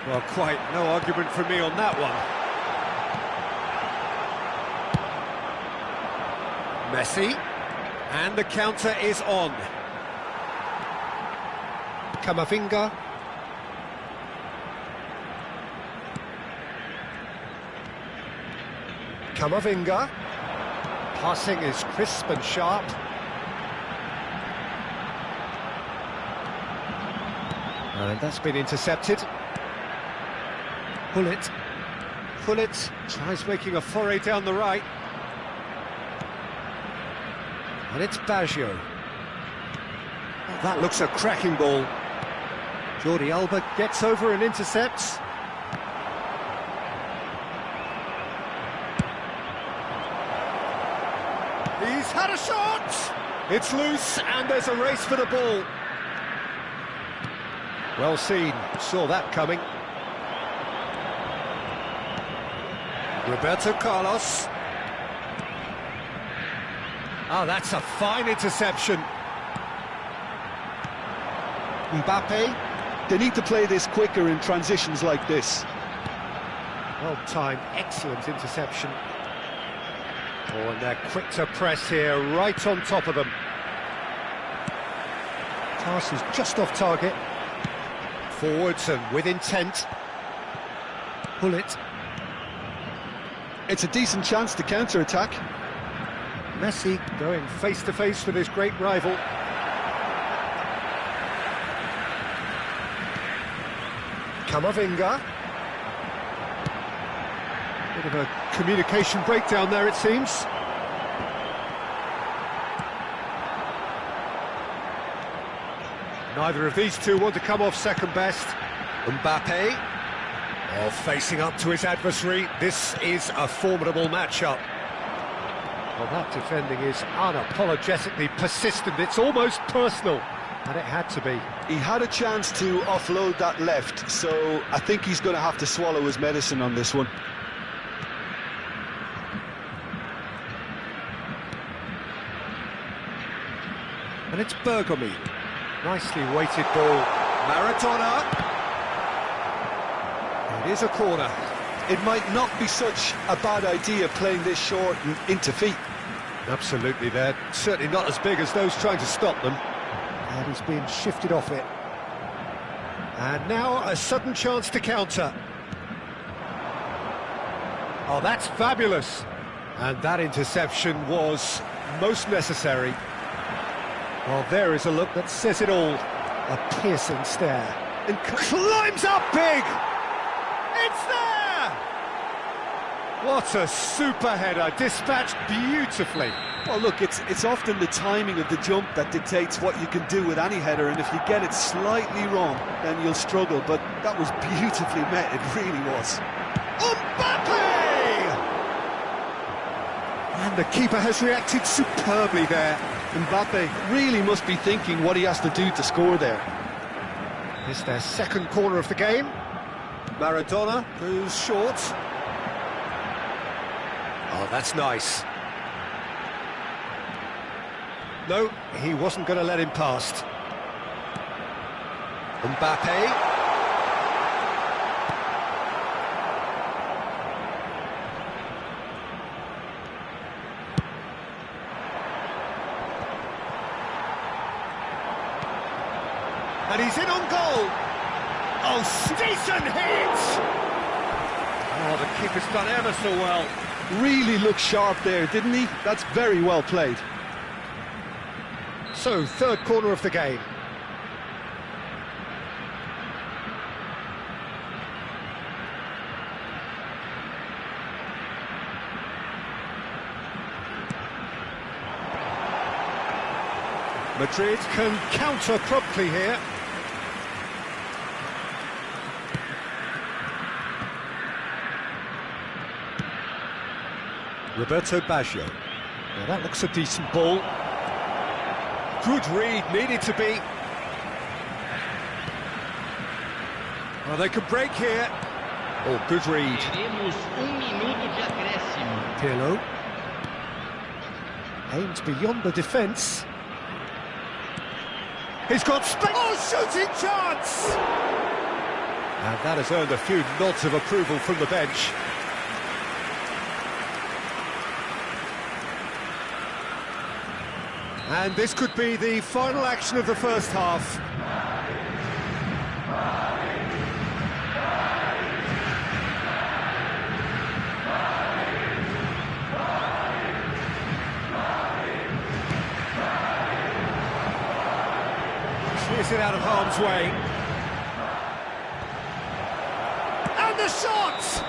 Well, quite no argument from me on that one. Messi, and the counter is on. Camavinga. Camavinga. Passing is crisp and sharp. And that's been intercepted. Hullet tries making a foray down the right. And it's Baggio. Oh, that looks a cracking ball. Jordi Alba gets over and intercepts. He's had a shot! It's loose, and there's a race for the ball. Well seen, saw that coming. Roberto Carlos. Oh, that's a fine interception. Mbappe. They need to play this quicker in transitions like this. Well timed, excellent interception. Oh, and they're quick to press here, right on top of them. Pass is just off target. Forwards and with intent. Hullet. It's a decent chance to counter-attack. Messi going face-to-face with his great rival. Camavinga. Bit of a communication breakdown there, it seems. Neither of these two want to come off second best. Mbappe, facing up to his adversary. This is a formidable matchup. Well, that defending is unapologetically persistent. It's almost personal, and it had to be. He had a chance to offload that left, so I think he's going to have to swallow his medicine on this one. And it's Bergomi. Nicely weighted ball. Maradona. It is a corner. It might not be such a bad idea playing this short and into feet. Absolutely, they're certainly not as big as those trying to stop them. And he's being shifted off it. And now a sudden chance to counter. Oh, that's fabulous. And that interception was most necessary. Well, there is a look that says it all. A piercing stare. And climbs up big! It's there! What a super header, dispatched beautifully. Well, look, it's often the timing of the jump that dictates what you can do with any header, and if you get it slightly wrong, then you'll struggle, but that was beautifully met, it really was. Mbappe! And the keeper has reacted superbly there. Mbappe really must be thinking what he has to do to score there. It's their second corner of the game. Maradona goes short. Oh, that's nice. No, he wasn't going to let him past. Mbappe. And he's in on goal. Oh, decent hit! Oh, the keeper's done ever so well. Really looked sharp there, didn't he? That's very well played. So, third corner of the game. Madrid can counter promptly here. Roberto Baggio. Now that looks a decent ball. Good read, needed to be. Well, they could break here. Oh, good read. Teremos minuto de acréscimo. Pirlo. Aimed beyond the defence. He's got space. Oh, shooting chance! And that has earned a few nods of approval from the bench. And this could be the final action of the first half. Clears it out of harm's way. And the shot!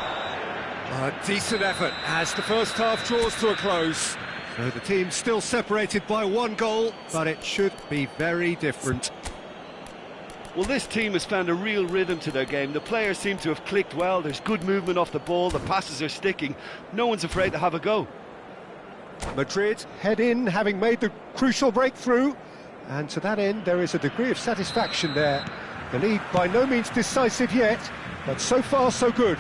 A decent effort as the first half draws to a close. So the team's still separated by one goal, but it should be very different. Well, this team has found a real rhythm to their game. The players seem to have clicked well. There's good movement off the ball. The passes are sticking. No one's afraid to have a go. Madrid head in, having made the crucial breakthrough. And to that end, there is a degree of satisfaction there. The lead by no means decisive yet, but so far so good.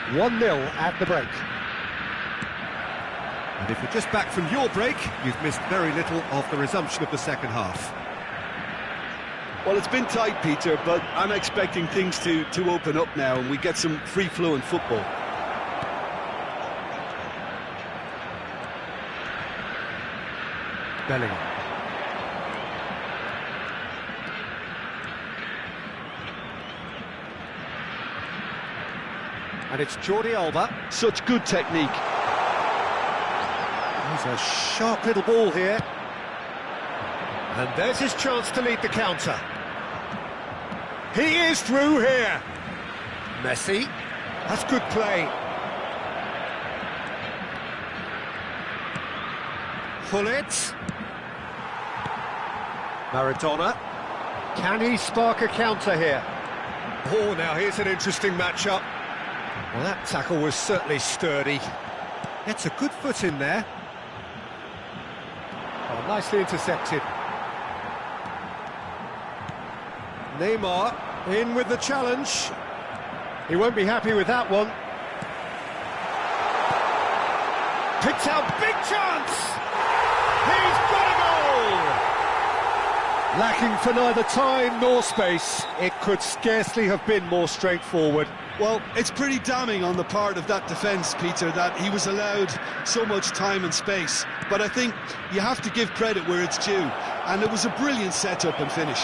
1-0 at the break. And if you're just back from your break, you've missed very little of the resumption of the second half. Well, it's been tight, Peter, but I'm expecting things to open up now and we get some free-flowing football. Bellingham. And it's Jordi Alba. Such good technique. There's a sharp little ball here. And there's his chance to lead the counter. He is through here. Messi. That's good play. Pullet. Maradona. Can he spark a counter here? Oh, now here's an interesting matchup. Well, that tackle was certainly sturdy. Gets a good foot in there. Oh, nicely intercepted. Neymar in with the challenge. He won't be happy with that one. Picks out, big chance! He's got a goal! Lacking for neither time nor space. It could scarcely have been more straightforward. Well, it's pretty damning on the part of that defence, Peter, that he was allowed so much time and space. But I think you have to give credit where it's due, and it was a brilliant setup and finish.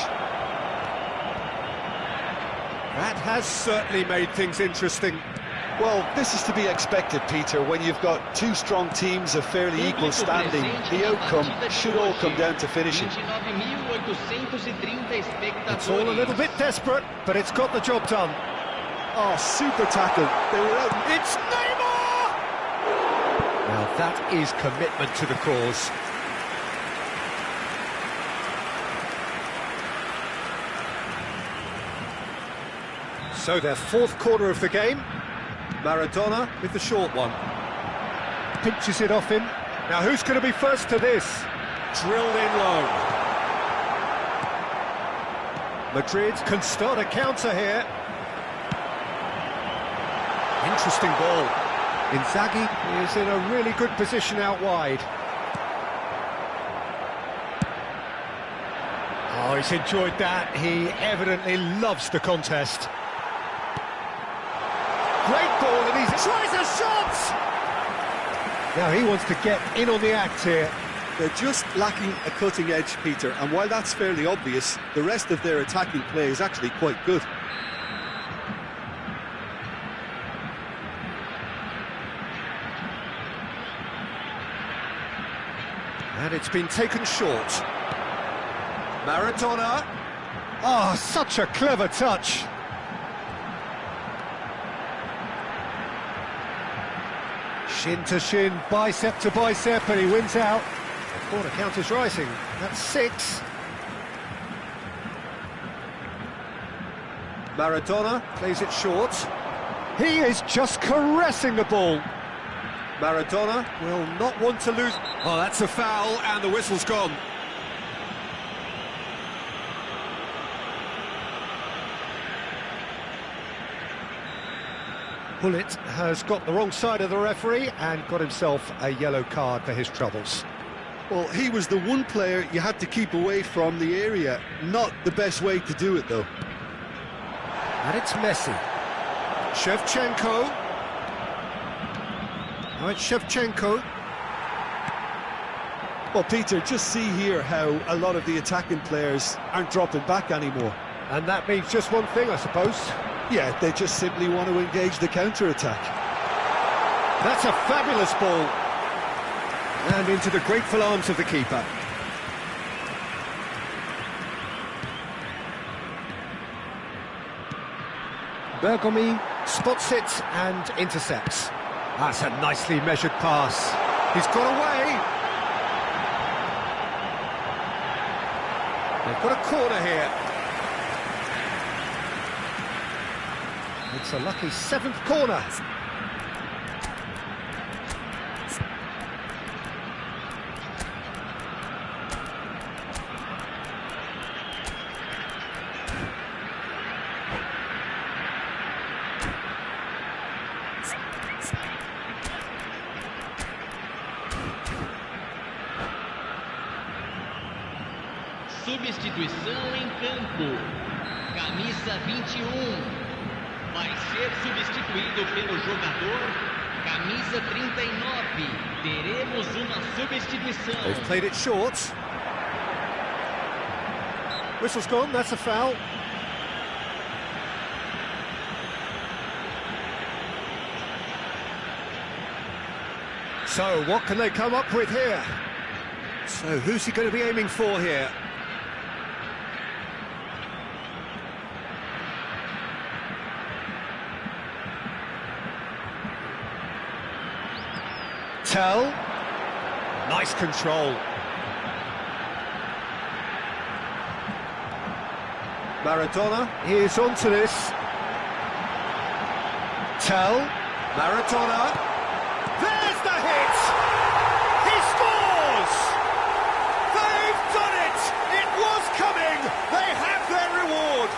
That has certainly made things interesting. Well, this is to be expected, Peter, when you've got two strong teams of fairly equal standing. The outcome should all come down to finishing. It's all a little bit desperate, but it's got the job done. Oh, super tackle. They were out. It's Neymar! Now that is commitment to the cause. So their fourth corner of the game. Maradona with the short one. Pinches it off him. Now who's going to be first to this? Drilled in low. Madrid can start a counter here. Interesting ball. Inzaghi is in a really good position out wide. Oh, he's enjoyed that. He evidently loves the contest. Great ball, and he tries a shot! Now he wants to get in on the act here. They're just lacking a cutting edge, Peter, and while that's fairly obvious, the rest of their attacking play is actually quite good. And it's been taken short. Maradona. Oh, such a clever touch. Shin to shin, bicep to bicep, and he wins out. The corner count is rising. That's 6. Maradona plays it short. He is just caressing the ball. Maradona will not want to lose. Oh, that's a foul, and the whistle's gone. Bullet has got the wrong side of the referee and got himself a yellow card for his troubles. Well, he was the one player you had to keep away from the area. Not the best way to do it, though. And it's Messi. Shevchenko. Now it's Shevchenko. Well, Peter, just see here how a lot of the attacking players aren't dropping back anymore. And that means just one thing, I suppose. Yeah, they just simply want to engage the counter-attack. That's a fabulous ball. And into the grateful arms of the keeper. Bergomi spots it and intercepts. That's a nicely measured pass. He's got away. They've got a corner here. It's a lucky 7th corner. Substituição em campo. Camisa 21. Vai ser substituído pelo jogador camisa 39. Teremos uma substituição. They've played it short. Whistle's gone, that's a foul. So, what can they come up with here? So, who's he going to be aiming for here? Tell. Nice control. Maradona is onto this. Tell. Maradona. There's the hit! He scores! They've done it! It was coming! They have their reward!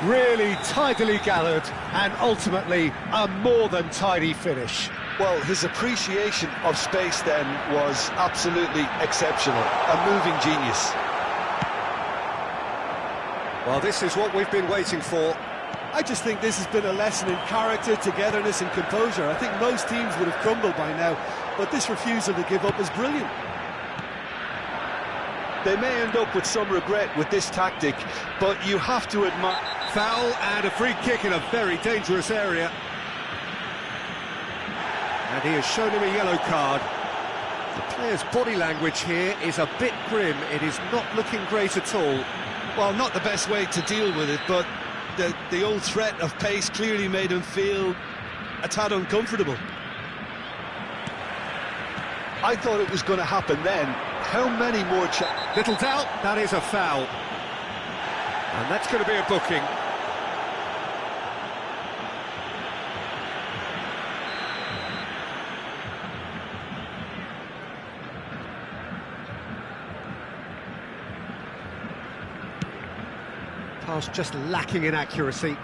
Really tidily gathered and ultimately a more than tidy finish. Well, his appreciation of space then was absolutely exceptional. A moving genius. Well, this is what we've been waiting for. I just think this has been a lesson in character, togetherness and composure. I think most teams would have crumbled by now, but this refusal to give up is brilliant. They may end up with some regret with this tactic, but you have to admire... Foul and a free kick in a very dangerous area. And he has shown him a yellow card. The player's body language here is a bit grim. It is not looking great at all. Well, not the best way to deal with it, but the old threat of pace clearly made him feel a tad uncomfortable. I thought it was going to happen then. How many more Little doubt, that is a foul. And that's going to be a booking. Pass just lacking in accuracy.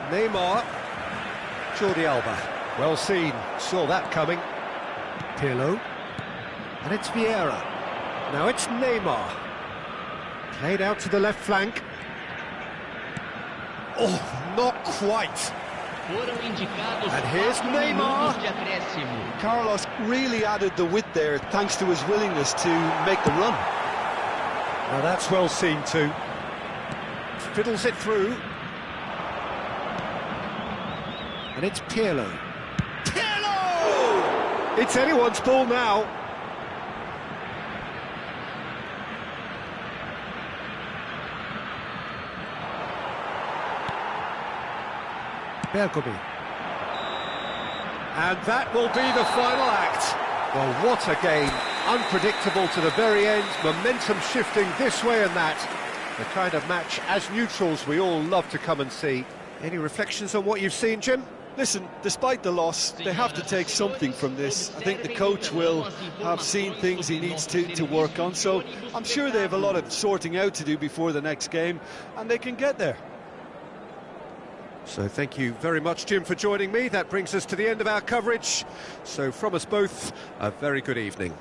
Neymar. Jordi Alba. Well seen. Saw that coming. Pirlo. And it's Vieira. Now it's Neymar. Played out to the left flank. Oh, not quite. Foram indicados And here's 4 Neymar. minutos de acréscimo. Carlos really added the width there thanks to his willingness to make the run. Now that's well seen too. Fiddles it through. And it's Pirlo. Pirlo! It's anyone's ball now. Bergomi. And that will be the final act. Well, what a game. Unpredictable to the very end, momentum shifting this way and that. The kind of match, as neutrals, we all love to come and see. Any reflections on what you've seen, Jim? Listen, despite the loss, they have to take something from this. I think the coach will have seen things he needs to work on, so I'm sure they have a lot of sorting out to do before the next game, and they can get there. So thank you very much, Jim, for joining me. That brings us to the end of our coverage. So from us both, a very good evening.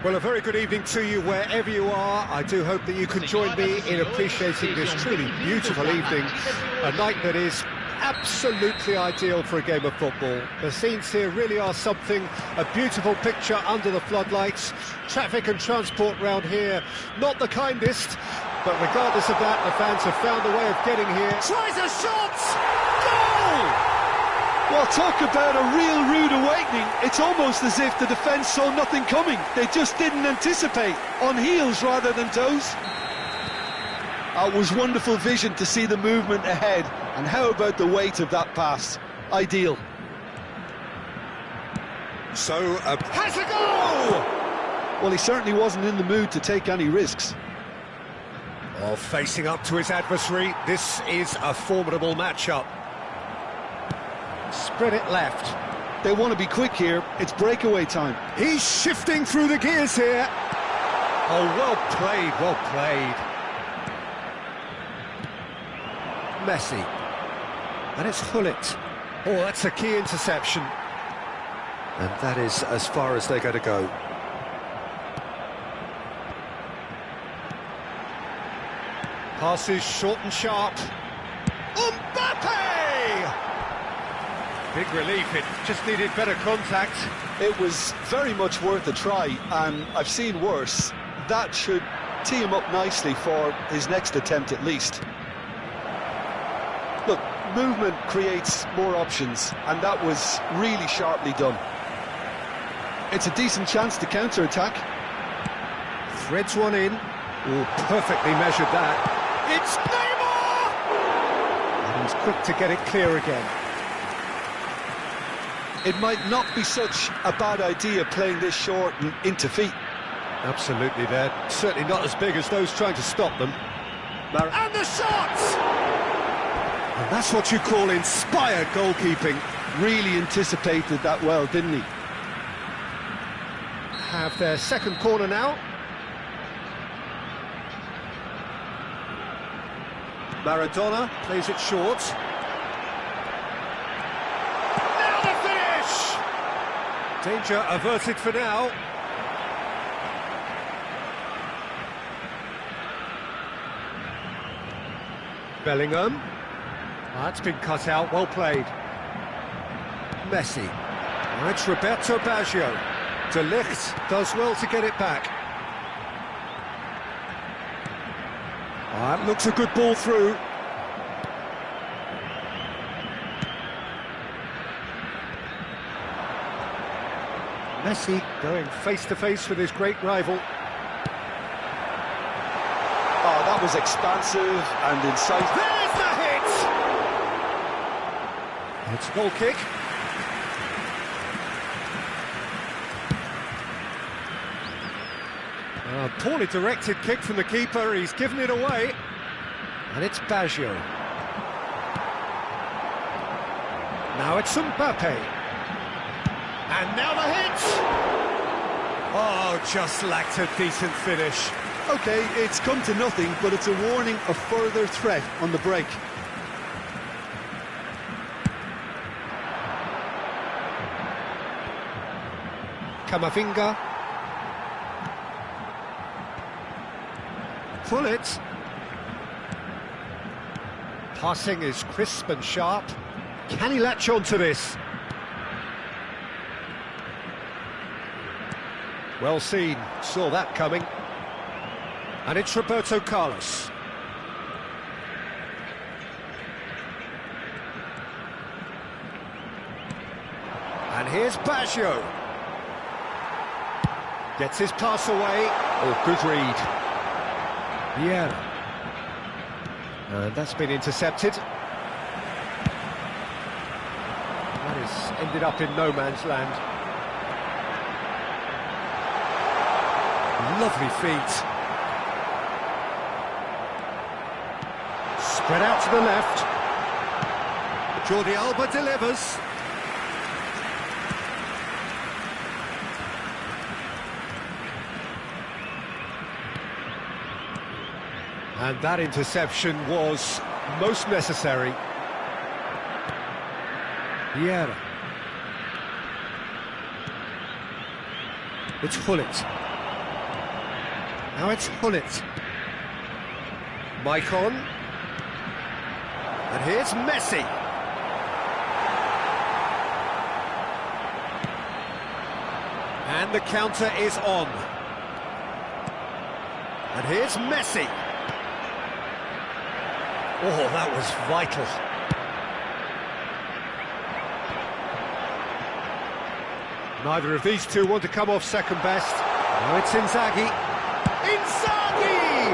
Well, a very good evening to you wherever you are. I do hope that you can join me in appreciating this truly beautiful evening, a night that is absolutely ideal for a game of football. The scenes here really are something, a beautiful picture under the floodlights. Traffic and transport round here, not the kindest, but regardless of that, the fans have found a way of getting here. Tries a shot! Goal! Well, talk about a real rude awakening. It's almost as if the defence saw nothing coming. They just didn't anticipate, on heels rather than toes. It was wonderful vision to see the movement ahead. And how about the weight of that pass? Ideal. So, has a goal! Well, he certainly wasn't in the mood to take any risks. Well, facing up to his adversary, this is a formidable matchup. Spread it left. They want to be quick here. It's breakaway time. He's shifting through the gears here. Oh, well played, well played. Messi. And it's Hullet. Oh, that's a key interception. And that is as far as they're going to go. Passes short and sharp. Mbappe! Big relief, it just needed better contact. It was very much worth a try, and I've seen worse. That should tee him up nicely for his next attempt at least. Look, movement creates more options, and that was really sharply done. It's a decent chance to counter-attack. Threads one in. Oh, perfectly measured that. It's Neymar! And he's quick to get it clear again. It might not be such a bad idea playing this short and into feet. Absolutely, they're certainly not as big as those trying to stop them. And the shot! And that's what you call inspired goalkeeping. Really anticipated that well, didn't he? Have their second corner now. Maradona plays it short. Now the finish! Danger averted for now. Bellingham. That's been cut out, well played. Messi. It's Roberto Baggio. De Ligt does well to get it back. That looks a good ball through. Messi going face-to-face with his great rival. Oh, that was expansive and incisive. There's the hit! It's a goal kick. A poorly directed kick from the keeper, he's given it away. And it's Baggio. Now it's Mbappe. And now the hit! Oh, just lacked a decent finish. OK, it's come to nothing, but it's a warning of further threat on the break. Camavinga. Hullet. Passing is crisp and sharp. Can he latch on to this? Well seen, saw that coming. And it's Roberto Carlos. And here's Baggio. Gets his pass away. Oh, good read. Yeah. And that's been intercepted. That has ended up in no man's land. Lovely feet. Spread out to the left. Jordi Alba delivers. And that interception was most necessary. Vieira. It's Hullet. Now it's Hullet. Maicon. And here's Messi. And the counter is on. And here's Messi. Oh, that was vital. Neither of these two want to come off second best. Now it's Inzaghi. Inzaghi!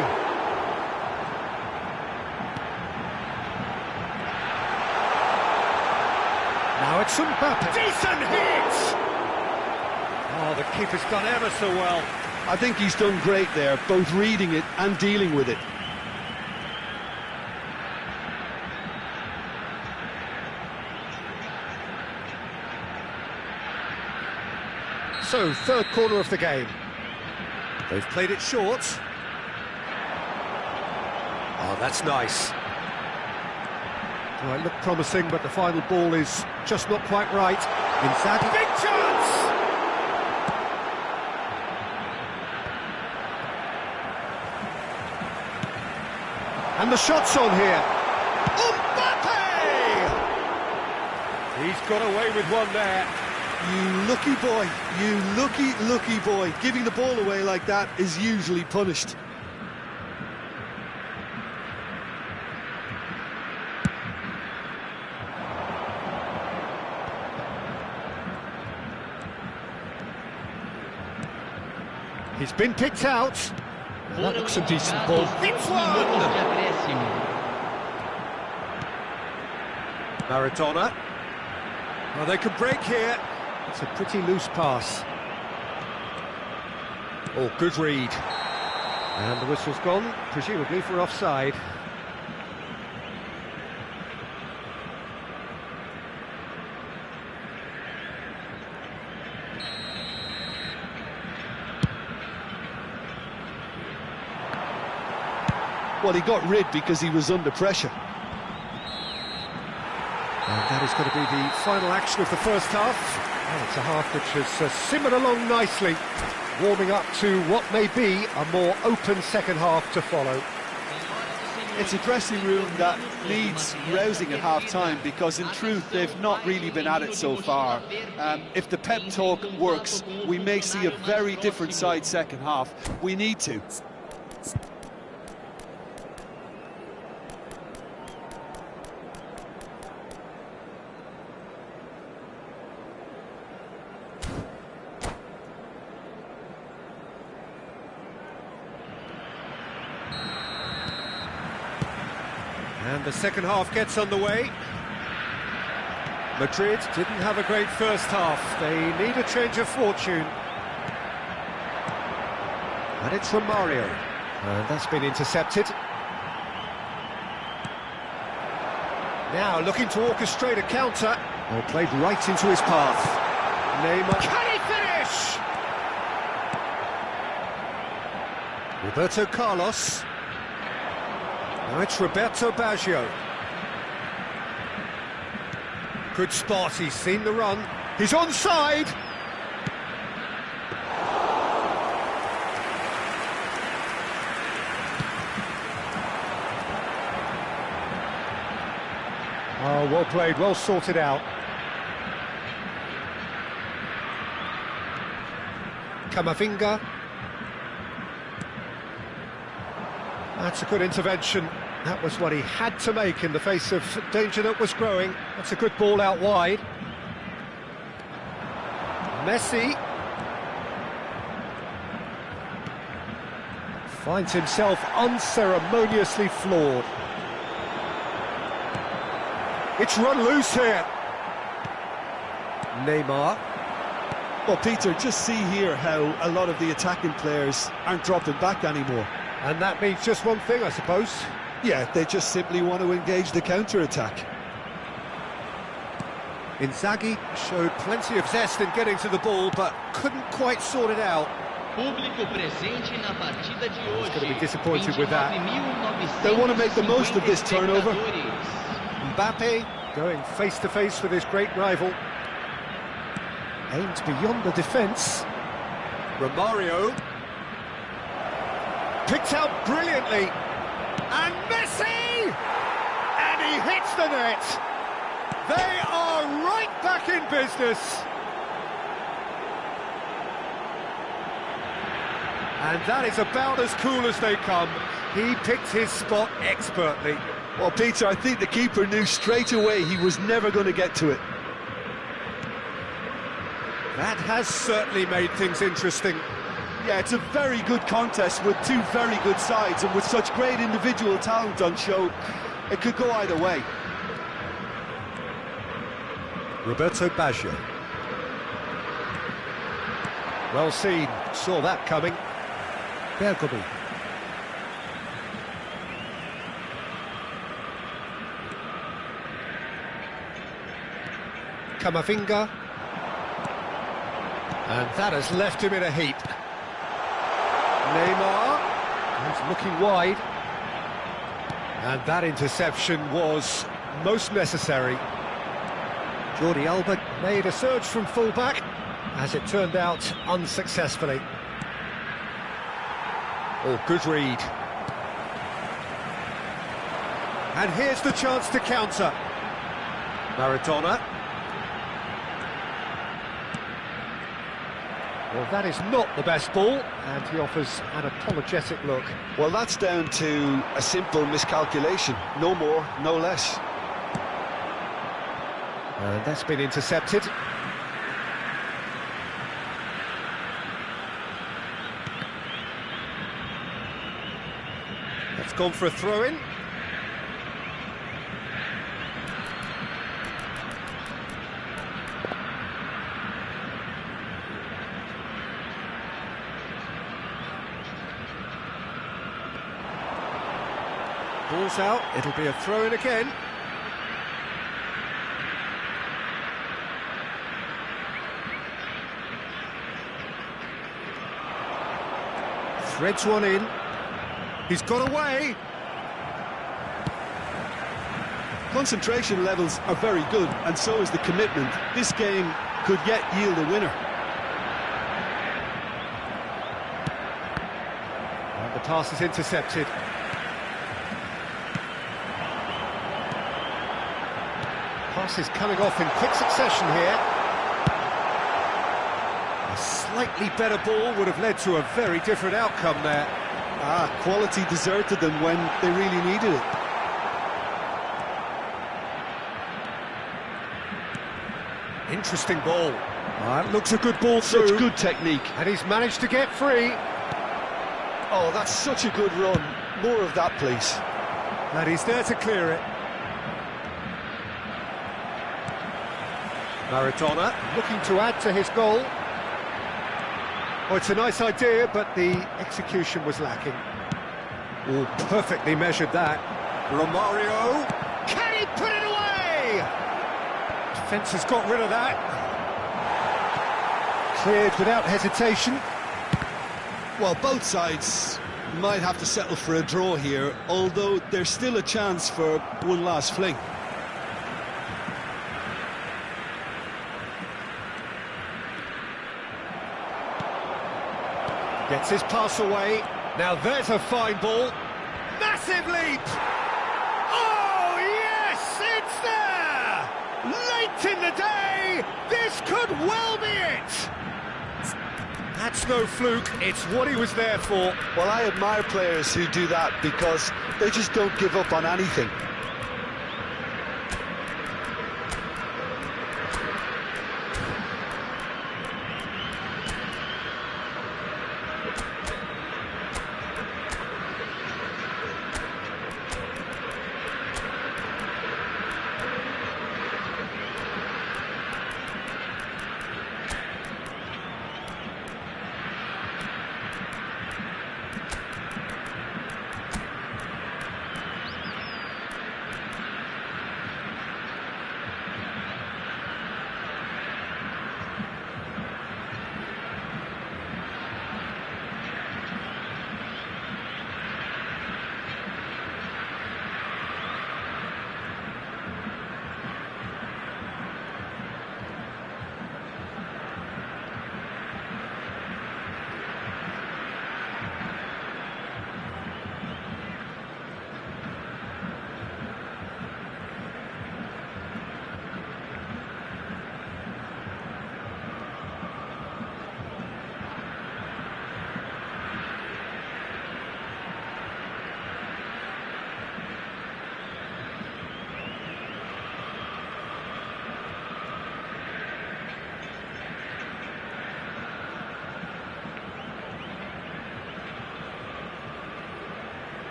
Now it's Mbappe. Decent hit! Oh, the keeper's done ever so well. I think he's done great there, both reading it and dealing with it. So, third quarter of the game. They've played it short. Oh, that's nice. Well, it looked promising, but the final ball is just not quite right. Inzaghi. Big chance! And the shot's on here. Mbappe! He's got away with one there. You lucky boy, you lucky boy. Giving the ball away like that is usually punished. He's been picked out. Now that looks a decent ball. It's one! Maradona. Well, they could break here. It's a pretty loose pass. Oh, good read. And the whistle's gone, presumably for offside. Well, he got rid because he was under pressure. And that is going to be the final action of the first half. Well, it's a half which has simmered along nicely, warming up to what may be a more open second half to follow. It's a dressing room that needs rousing at half-time because, in truth, they've not really been at it so far. If the pep talk works, we may see a very different side second half. We need to. And the second half gets underway. Madrid didn't have a great first half. They need a change of fortune. And it's Romario. And that's been intercepted. Now looking to orchestrate a counter. Oh, played right into his path. Neymar. Can he finish? Roberto Carlos. Now it's Roberto Baggio. Good spot, he's seen the run. He's onside! Oh, well played, well sorted out. Camavinga. That's a good intervention. That was what he had to make in the face of danger that was growing. That's a good ball out wide. Messi finds himself unceremoniously floored. It's run loose here. Neymar. Well, Peter, just see here how a lot of the attacking players aren't dropping back anymore. And that means just one thing, I suppose. Yeah, they just simply want to engage the counter-attack. Inzaghi showed plenty of zest in getting to the ball, but couldn't quite sort it out. He's going to be disappointed with that. They want to make the most of this turnover. Mbappe going face-to-face with his great rival. Aimed beyond the defence. Romario. picked out brilliantly. And Messi! And he hits the net. They are right back in business. And that is about as cool as they come. He picked his spot expertly. Well, Peter, I think the keeper knew straight away he was never going to get to it. That has certainly made things interesting. Yeah, it's a very good contest with two very good sides, and with such great individual talent on show, it could go either way. Roberto Baggio. Well seen, saw that coming. Bergomi. Camavinga. And that has left him in a heap. Neymar. He's looking wide. And that interception was most necessary. Jordi Alba made a surge from full-back, as it turned out unsuccessfully. Oh, good read. And here's the chance to counter. Maradona. Well, that is not the best ball, and he offers an apologetic look. Well, that's down to a simple miscalculation. No more, no less. And that's been intercepted. That's gone for a throw-in. Ball's out, it'll be a throw-in again. Threads one in. He's got away. Concentration levels are very good, and so is the commitment. This game could yet yield a winner. And the pass is intercepted. Pass is coming off in quick succession here. A slightly better ball would have led to a very different outcome there. Quality deserted them when they really needed it. Interesting ball. That looks a good ball through. Such good technique. And he's managed to get free. Oh, that's such a good run. More of that, please. And he's there to clear it. Maradona looking to add to his goal. Oh, it's a nice idea, but the execution was lacking. Oh, perfectly measured that. Romario. Can he put it away? Defence has got rid of that. Cleared without hesitation. Well, both sides might have to settle for a draw here, although there's still a chance for one last fling. Gets his pass away. Now there's a fine ball. Massive leap! Oh, yes, it's there! Late in the day, this could well be it! That's no fluke, it's what he was there for. Well, I admire players who do that because they just don't give up on anything.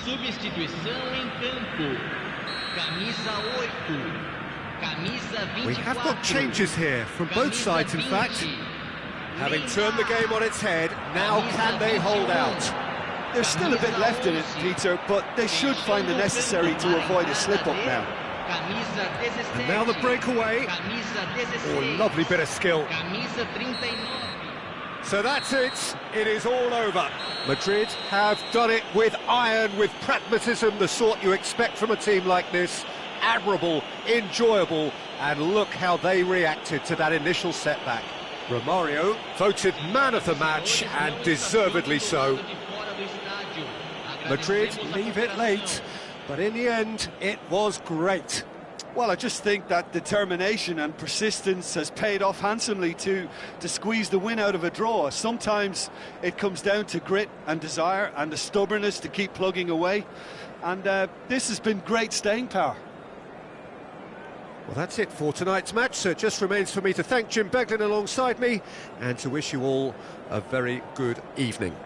Substituição em campo. Camisa 8. Camisa 24. We have got changes here from both sides, in fact. Having turned the game on its head, now can they hold out? There's still a bit left in it, Peter, but they should find the necessary to avoid a slip-up now. And now the breakaway. Oh, lovely bit of skill. So that's it. It is all over. Madrid have done it with iron, with pragmatism, the sort you expect from a team like this. Admirable, enjoyable, and look how they reacted to that initial setback. Romario voted man of the match, and deservedly so. Madrid leave it late, but in the end, it was great. Well, I just think that determination and persistence has paid off handsomely to squeeze the win out of a draw. Sometimes it comes down to grit and desire and the stubbornness to keep plugging away. And this has been great staying power. Well, that's it for tonight's match, so it just remains for me to thank Jim Beglin alongside me and to wish you all a very good evening.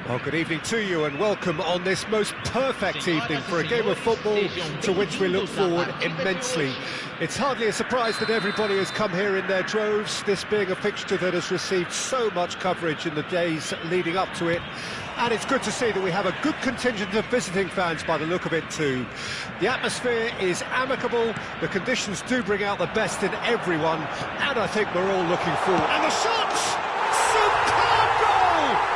Well, good evening to you and welcome on this most perfect evening for a game of football to which we look forward immensely. It's hardly a surprise that everybody has come here in their droves, this being a fixture that has received so much coverage in the days leading up to it. And it's good to see that we have a good contingent of visiting fans by the look of it too. The atmosphere is amicable, the conditions do bring out the best in everyone, and I think we're all looking forward. And the shots! Superb goal!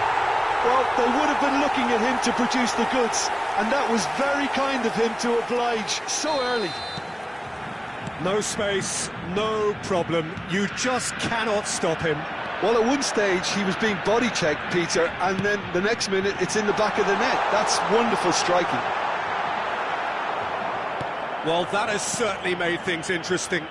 Well, they would have been looking at him to produce the goods, and that was very kind of him to oblige so early. No space, no problem, you just cannot stop him. Well, at one stage he was being body checked, Peter, and then the next minute it's in the back of the net. That's wonderful striking. Well, that has certainly made things interesting.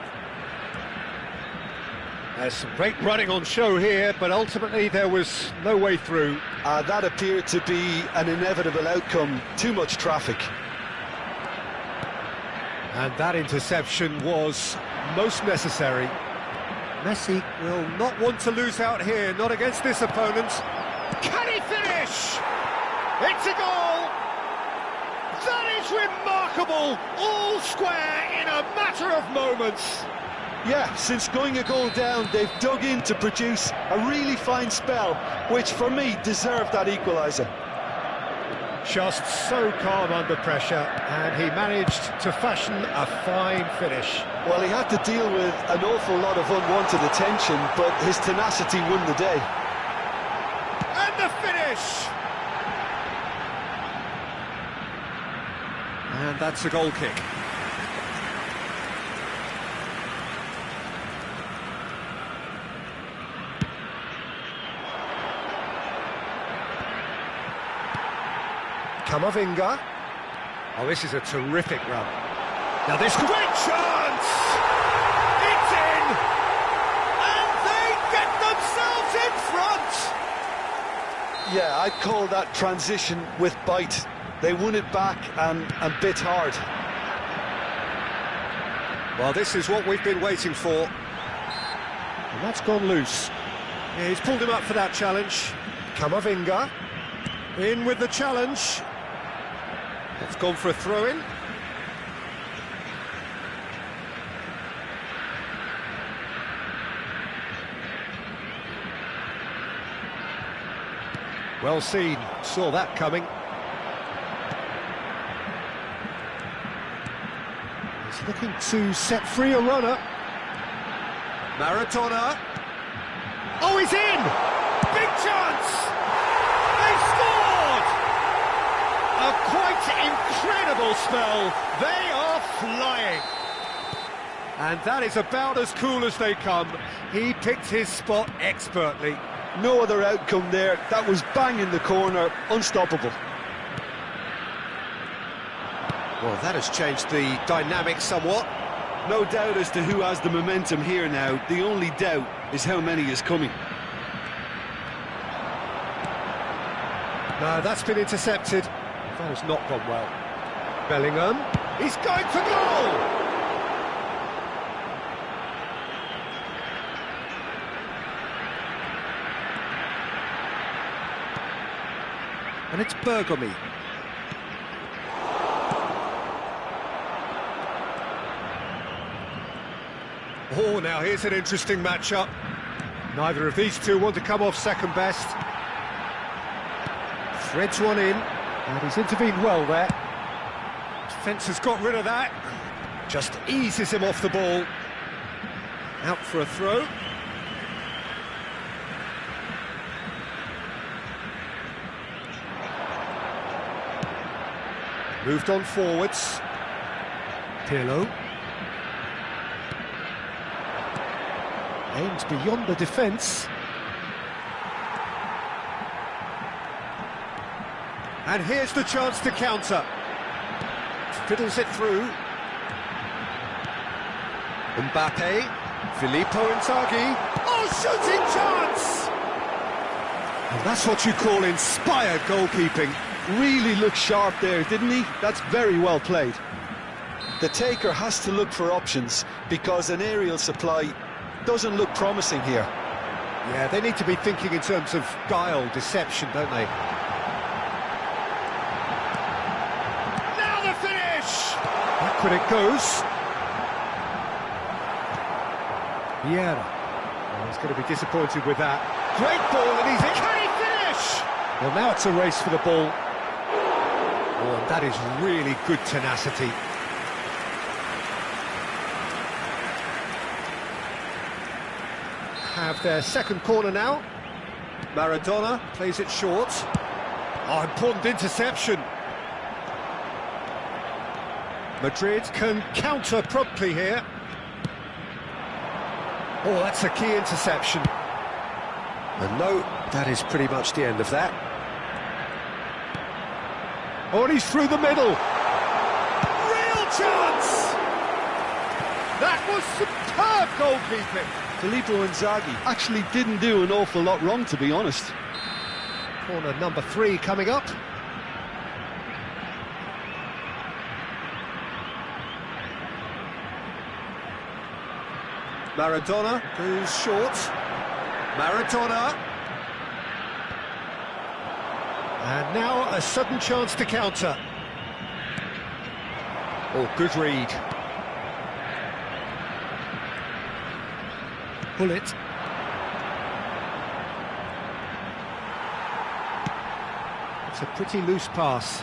There's some great running on show here, but ultimately there was no way through. That appeared to be an inevitable outcome. Too much traffic. And that interception was most necessary. Messi will not want to lose out here, not against this opponent. Can he finish? It's a goal! That is remarkable! All square in a matter of moments. Yeah, since going a goal down, they've dug in to produce a really fine spell, which for me deserved that equaliser. Just so calm under pressure, and he managed to fashion a fine finish. Well, he had to deal with an awful lot of unwanted attention, but his tenacity won the day. And the finish! And that's a goal kick. Camavinga. Oh, this is a terrific run. Now this great chance! It's in! And they get themselves in front! Yeah, I'd call that transition with bite. They won it back and bit hard. Well, this is what we've been waiting for. And that's gone loose. Yeah, he's pulled him up for that challenge. Camavinga. In with the challenge. It's gone for a throw-in. Well seen, saw that coming. He's looking to set free a runner. Maradona. Oh, he's in! Big chance! They scored! A quite incredible spell. They are flying. And that is about as cool as they come. He picked his spot expertly. No other outcome there. That was bang in the corner, unstoppable. Well, that has changed the dynamic somewhat. No doubt as to who has the momentum here now. The only doubt is how many is coming. No, that's been intercepted. That has not gone well. Bellingham. He's going for goal! And it's Bergomi. Oh, now here's an interesting matchup. Neither of these two want to come off second best. Threads one in, and he's intervened well there. Defence has got rid of that. Just eases him off the ball. Out for a throw. Moved on forwards. Pirlo. Aims beyond the defence. And here's the chance to counter. Fiddles it through. Mbappe. Filippo Inzaghi. Oh, shooting chance! And that's what you call inspired goalkeeping. Really looked sharp there, didn't he? That's very well played. The taker has to look for options because an aerial supply doesn't look promising here. Yeah, they need to be thinking in terms of guile, deception, don't they? Now the finish! Back when it goes. Vieira. Oh, he's going to be disappointed with that. Great ball, and he's in. Can he finish? Well, now it's a race for the ball. Oh, and that is really good tenacity. Have their second corner now. Maradona plays it short. Oh, important interception. Madrid can counter promptly here. Oh, that's a key interception. And no, that is pretty much the end of that. Oh, and he's through the middle. Real chance! That was superb goalkeeping. Filippo Inzaghi actually didn't do an awful lot wrong, to be honest. Corner number 3 coming up. Maradona goes short. Maradona. And now a sudden chance to counter. Oh, good read. Bullet. It's a pretty loose pass.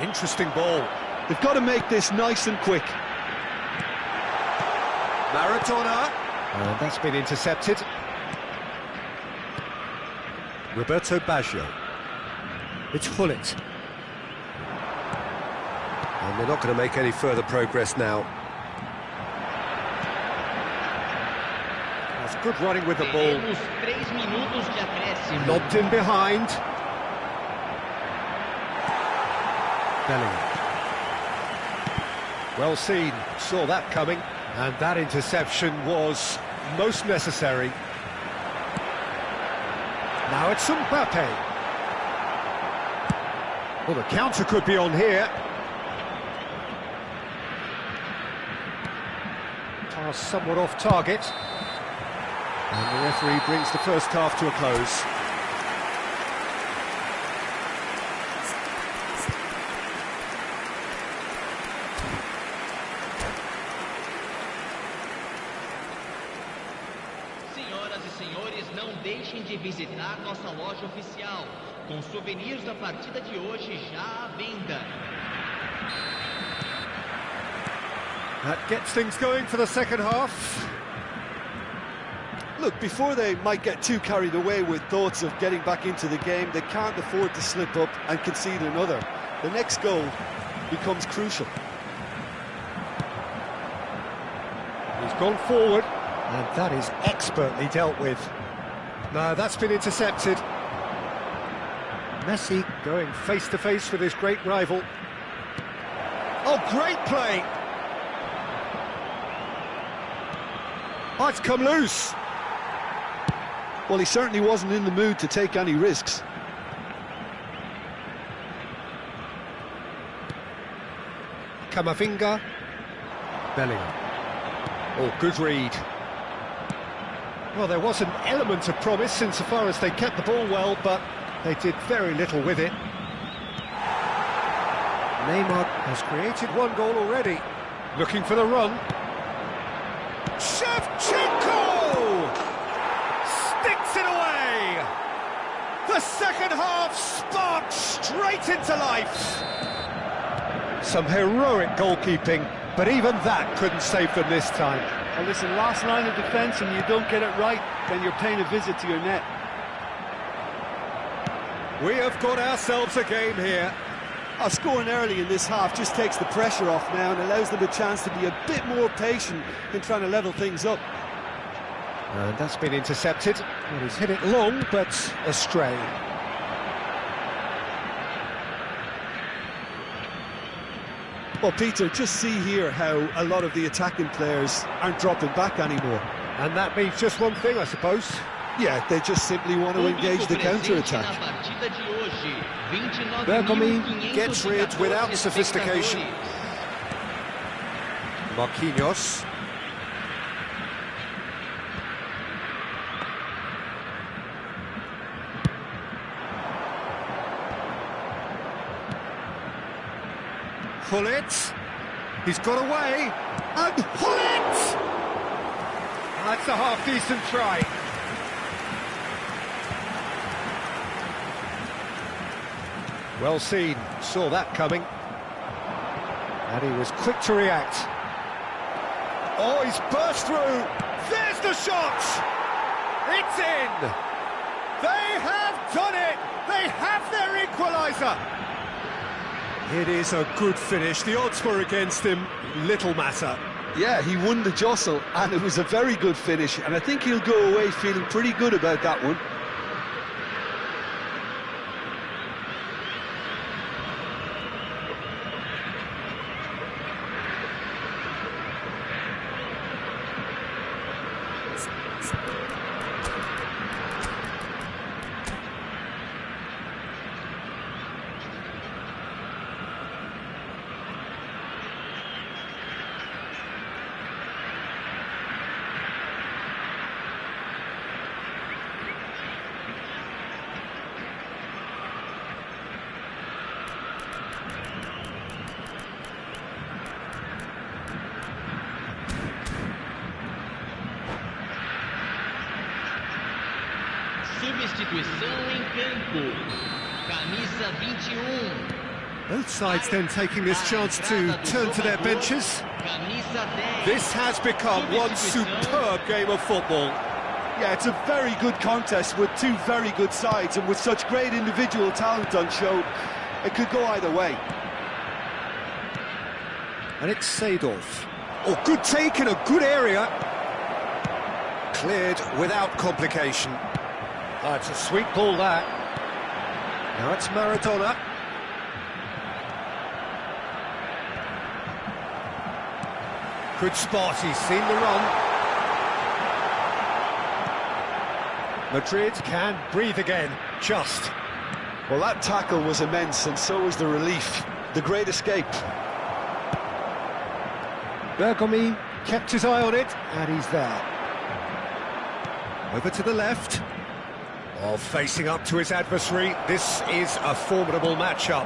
Interesting ball. They've got to make this nice and quick. Maradona. And that's been intercepted. Roberto Baggio. It's Hullet. And they're not going to make any further progress now. That's good running with the ball. Lobbed in behind. Bellingham. Well seen, saw that coming. And that interception was most necessary. Now it's Mbappe. Well, the counter could be on here. Pass somewhat off target. And the referee brings the first half to a close. Senhoras e senhores, não deixem de visitar nossa loja oficial, com souvenirs da partida de hoje já à venda. That gets things going for the second half. Look, before they might get too carried away with thoughts of getting back into the game, they can't afford to slip up and concede another. The next goal becomes crucial. He's gone forward, and that is expertly dealt with. No, that's been intercepted. Messi going face-to-face with his great rival. Oh, great play! Oh, it's come loose. Well, he certainly wasn't in the mood to take any risks. Camavinga. Bellingham. Oh, good read. Well, there was an element of promise insofar as they kept the ball well, but they did very little with it. Neymar has created one goal already. Looking for the run. Shevchenko! Sticks it away! The second half sparked straight into life. Some heroic goalkeeping, but even that couldn't save them this time. Well, listen, last line of defence and you don't get it right, then you're paying a visit to your net. We have got ourselves a game here. Scoring early in this half just takes the pressure off now and allows them a chance to be a bit more patient in trying to level things up. And that's been intercepted. Well, he's hit it long, but astray. Well, Peter, just see here how a lot of the attacking players aren't dropping back anymore. And that means just one thing, I suppose. Yeah, they just simply want to engage the counter-attack. Bergomi gets rid without sophistication. Marquinhos. Pullet. He's got away. And Pullet! That's a half-decent try. Well seen, saw that coming. And he was quick to react. Oh, he's burst through. There's the shot! It's in! They have done it! They have their equaliser! It is a good finish. The odds were against him. Little matter. Yeah, he won the jostle, and it was a very good finish, and I think he'll go away feeling pretty good about that one. Substituição em campo. Camisa 21. Both sides then taking this chance to turn to their benches. This has become one superb game of football. Yeah, it's a very good contest with two very good sides, and with such great individual talent on show, it could go either way. And it's Seedorf. Oh, good take in a good area. Cleared without complication. Oh, it's a sweet ball, that. Now it's Maradona. Good spot, he's seen the run. Madrid can breathe again, just. Well, that tackle was immense, and so was the relief. The great escape. Bergomi kept his eye on it, and he's there. Over to the left. Oh, facing up to his adversary. This is a formidable matchup.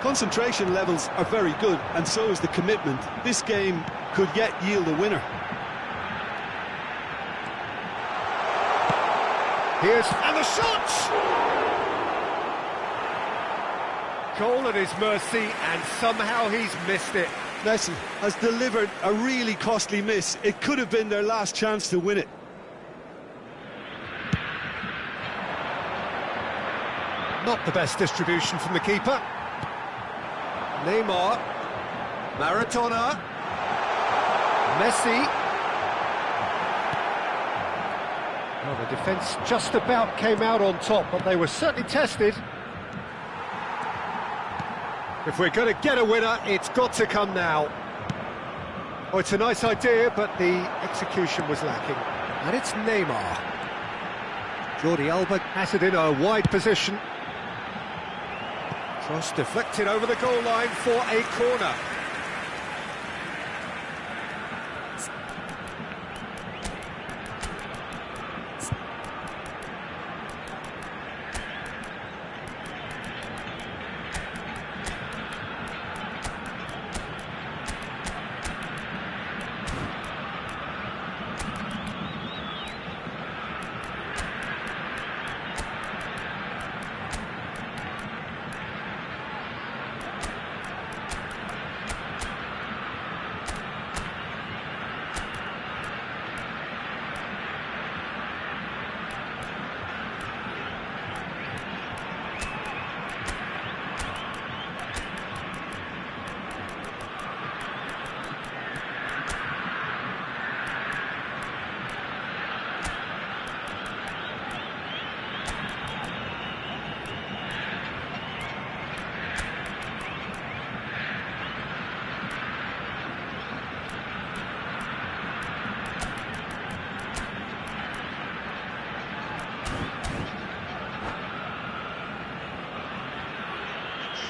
Concentration levels are very good, and so is the commitment. This game could yet yield a winner. And the shot! Goal at his mercy, and somehow he's missed it. Messi has delivered a really costly miss. It could have been their last chance to win it. Not the best distribution from the keeper. Neymar. Maradona. Messi. Well, the defence just about came out on top, but they were certainly tested. If we're going to get a winner, it's got to come now. Oh, it's a nice idea, but the execution was lacking. And it's Neymar. Jordi Alba has it in a wide position. Cross deflected over the goal line for a corner.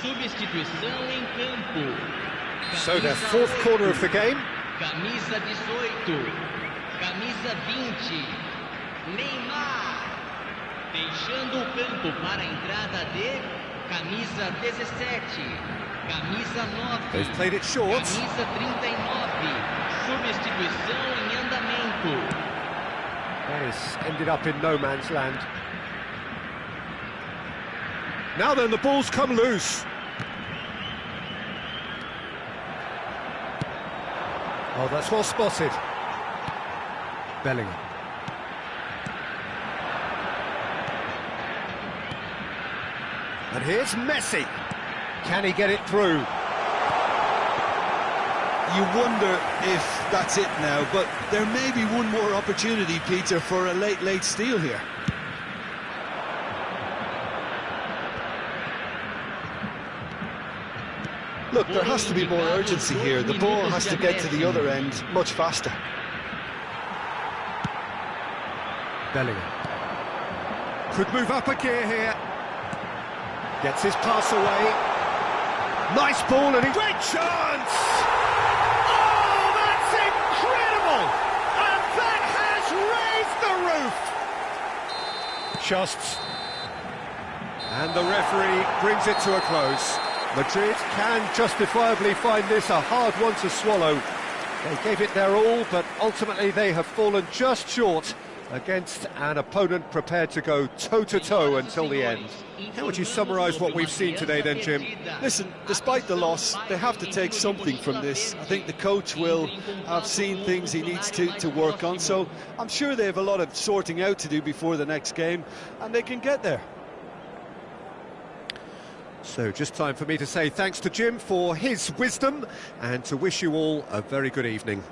Substituição em campo. So their fourth corner of the game. Camisa 18. Camisa 20. Neymar. Deixando o campo para a entrada de camisa 17. Camisa 9. They've played it short. Camisa 39. Substituição em andamento. That has ended up in no man's land. Now then, the ball's come loose. Oh, that's well spotted. Bellingham. And here's Messi. Can he get it through? You wonder if that's it now, but there may be one more opportunity, Peter, for a late steal here. Look, there has to be more urgency here. The ball has to get to the other end much faster. Bellingham. Could move up a gear here. Gets his pass away. Nice ball and great chance! Oh, that's incredible! And that has raised the roof! Just. And the referee brings it to a close. Madrid can justifiably find this a hard one to swallow. They gave it their all, but ultimately they have fallen just short against an opponent prepared to go toe-to-toe until the end. How would you summarise what we've seen today then, Jim? Listen, despite the loss, they have to take something from this. I think the coach will have seen things he needs to work on, so I'm sure they have a lot of sorting out to do before the next game, and they can get there. So just time for me to say thanks to Jim for his wisdom and to wish you all a very good evening.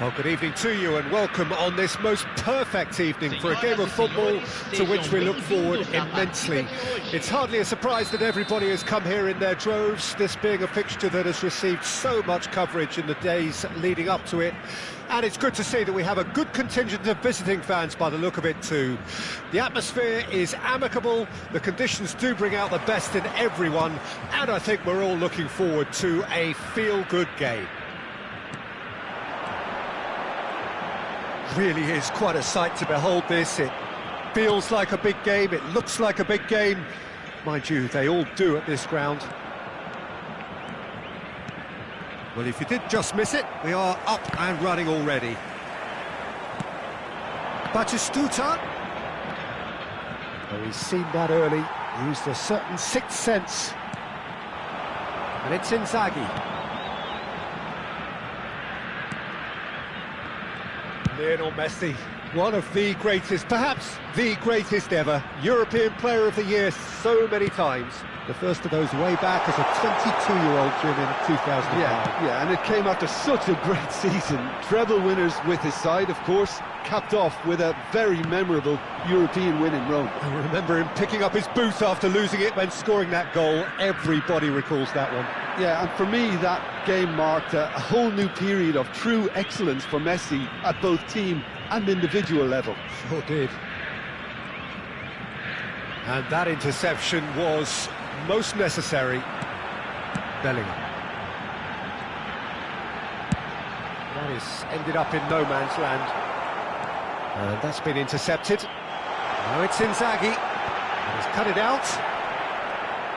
Well, good evening to you and welcome on this most perfect evening for a game of football to which we look forward immensely. It's hardly a surprise that everybody has come here in their droves, this being a fixture that has received so much coverage in the days leading up to it. And it's good to see that we have a good contingent of visiting fans by the look of it too. The atmosphere is amicable, the conditions do bring out the best in everyone, and I think we're all looking forward to a feel-good game. Really is quite a sight to behold this. It feels like a big game, it looks like a big game. Mind you, they all do at this ground. Well, if you did just miss it, we are up and running already. Batistuta. Oh, he's seen that early, used a certain sixth sense. And it's Inzaghi. Lionel Messi, one of the greatest, perhaps the greatest ever, European Player of the Year so many times. The first of those way back as a 22-year-old, Jim, in 2005. Yeah, and it came after such a great season. Treble winners with his side, of course, capped off with a very memorable European win in Rome. I remember him picking up his boot after losing it when scoring that goal. Everybody recalls that one. Yeah, and for me, that game marked a whole new period of true excellence for Messi at both team and individual level. Sure did. And that interception was most necessary. Bellingham. That is ended up in no man's land. And that's been intercepted. Now it's Inzaghi. And he's cut it out.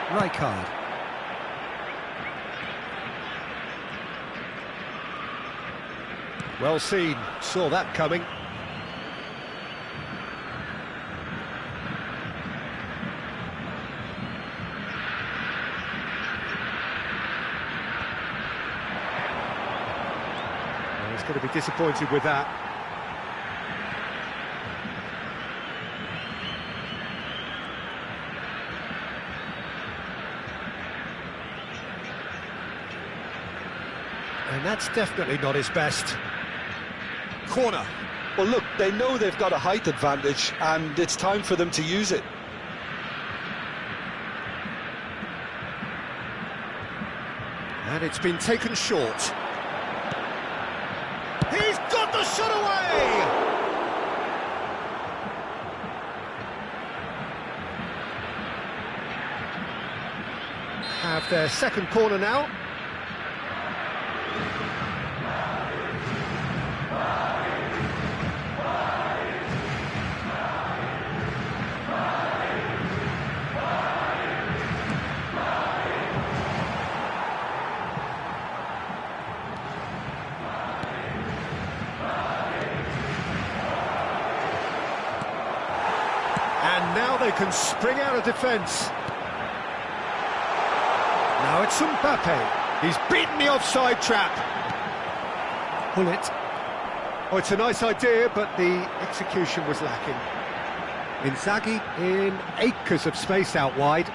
Rijkaard. Well seen, saw that coming. Well, he's going to be disappointed with that. And that's definitely not his best. Corner. Well, look, they know they've got a height advantage, and it's time for them to use it. And it's been taken short. He's got the shot away! Have their second corner now. And now they can spring out of defence. Now it's Mbappe. He's beaten the offside trap. Pull it. Oh, it's a nice idea, but the execution was lacking. Inzaghi in acres of space out wide.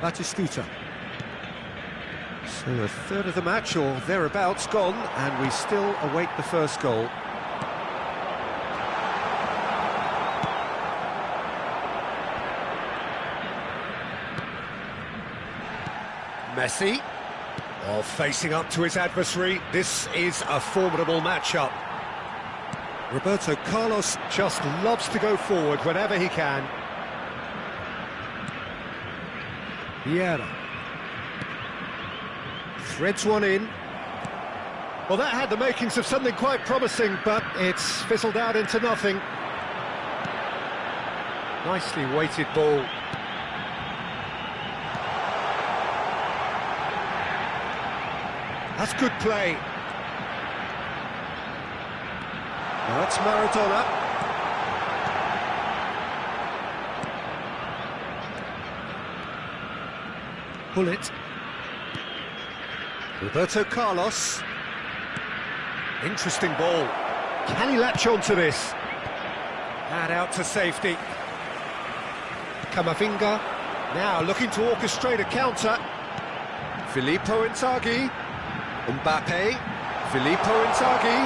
Batistuta. So a third of the match, or thereabouts, gone, and we still await the first goal. Messi, facing up to his adversary. This is a formidable matchup. Roberto Carlos just loves to go forward whenever he can. Vieira. Threads one in. Well, that had the makings of something quite promising, but it's fizzled out into nothing. Nicely weighted ball. That's good play. Now it's Maradona. Pull it. Roberto Carlos. Interesting ball. Can he latch on to this? And out to safety. Camavinga now looking to orchestrate a counter. Filippo Inzaghi. Mbappe. Filippo Inzaghi.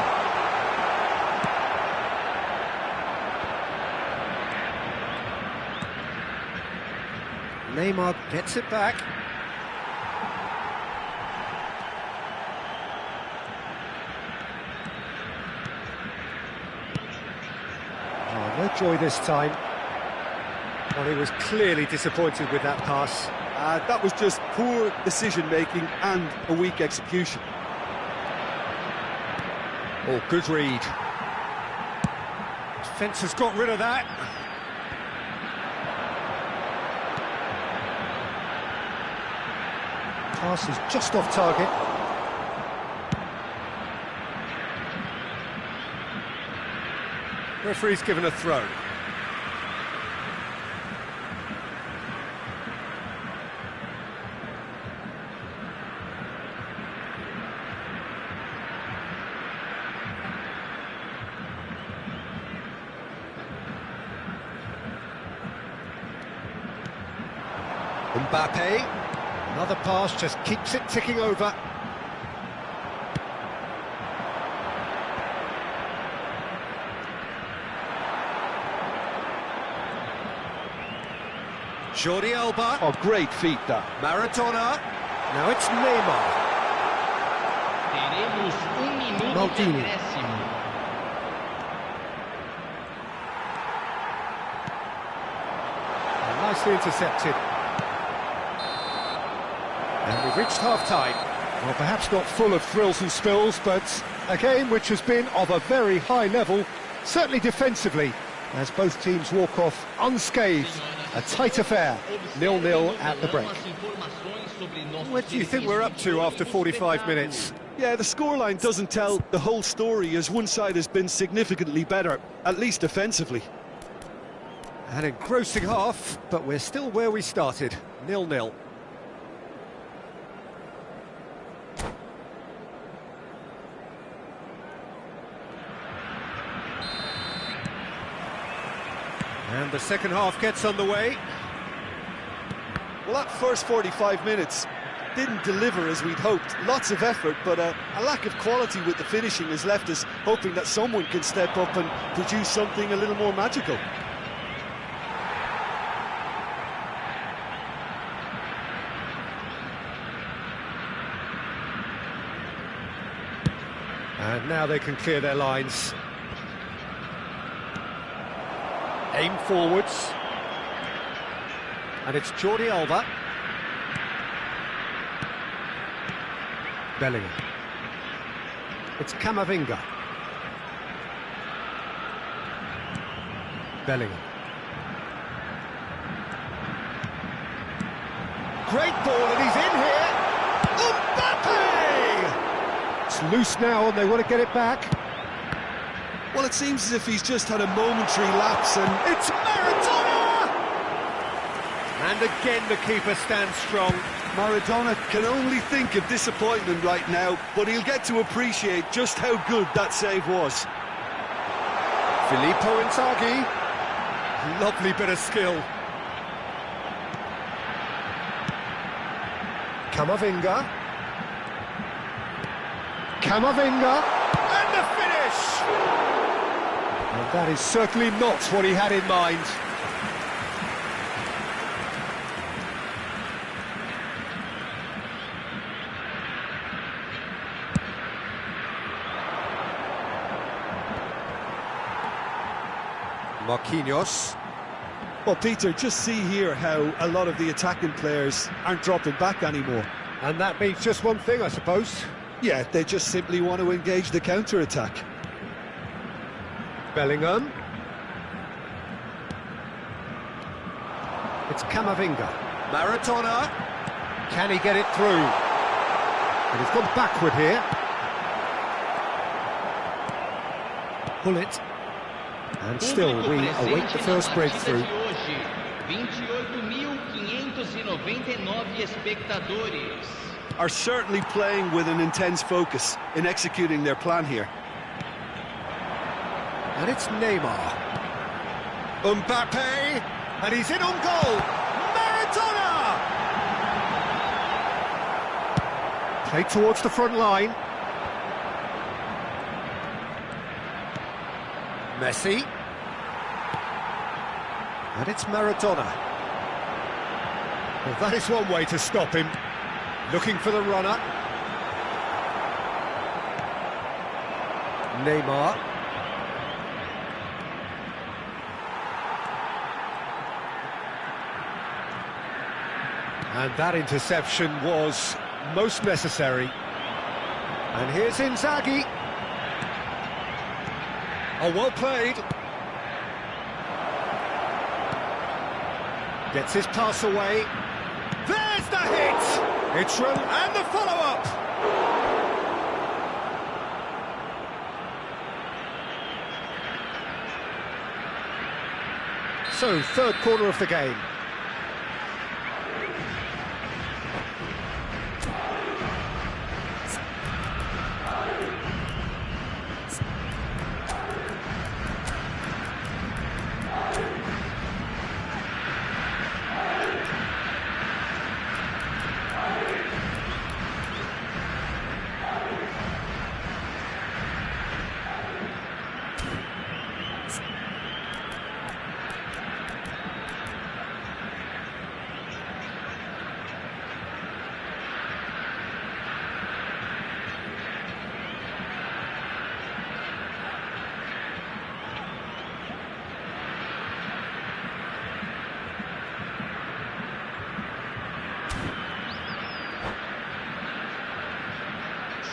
Neymar gets it back. Oh, no joy this time. Well, he was clearly disappointed with that pass. That was just poor decision-making and a weak execution. Oh, good read. Defence has got rid of that. Pass is just off target. Referee's given a throw. Mbappe, another pass, just keeps it ticking over. Jordi Alba. Oh, great feat that. Maradona. Now it's Neymar. Teremos minuto Maldini. de acréscimo. Nicely intercepted. And we've reached half-time. Well, perhaps not full of thrills and spills, but a game which has been of a very high level, certainly defensively, as both teams walk off unscathed. A tight affair, 0-0 at the break. What do you think we're up to after 45 minutes? Yeah, the scoreline doesn't tell the whole story, as one side has been significantly better, at least defensively. An engrossing half, but we're still where we started, 0-0. And the second half gets underway. Well, that first 45 minutes didn't deliver as we'd hoped. Lots of effort, but a lack of quality with the finishing has left us hoping that someone can step up and produce something a little more magical. And now they can clear their lines. Aim forwards. And it's Jordi Alba. Bellingham. It's Camavinga. Bellingham. Great ball, and he's in here. Mbappe! It's loose now, and they want to get it back. Well, it seems as if he's just had a momentary lapse, and It's Maradona! And again the keeper stands strong. Maradona can only think of disappointment right now, but he'll get to appreciate just how good that save was. Filippo Inzaghi. Lovely bit of skill. Camavinga. Camavinga. And the finish! And that is certainly not what he had in mind. Marquinhos. Well, Peter, just see here how a lot of the attacking players aren't dropping back anymore. And that means just one thing, I suppose. Yeah, they just simply want to engage the counter-attack. Bellingham. It's Camavinga. Maradona. Can he get it through? And he's gone backward here. Bullet. And still, we await the first breakthrough. 28.599 espectadores. Are certainly playing with an intense focus in executing their plan here. And it's Neymar. Mbappe. And he's in on goal. Maradona! Played towards the front line. Messi. And it's Maradona. Well, that is one way to stop him. Looking for the runner. Neymar. And that interception was most necessary. And here's Inzaghi. Oh, well played. Gets his pass away. There's the hit! It's run and the follow-up! So, third quarter of the game.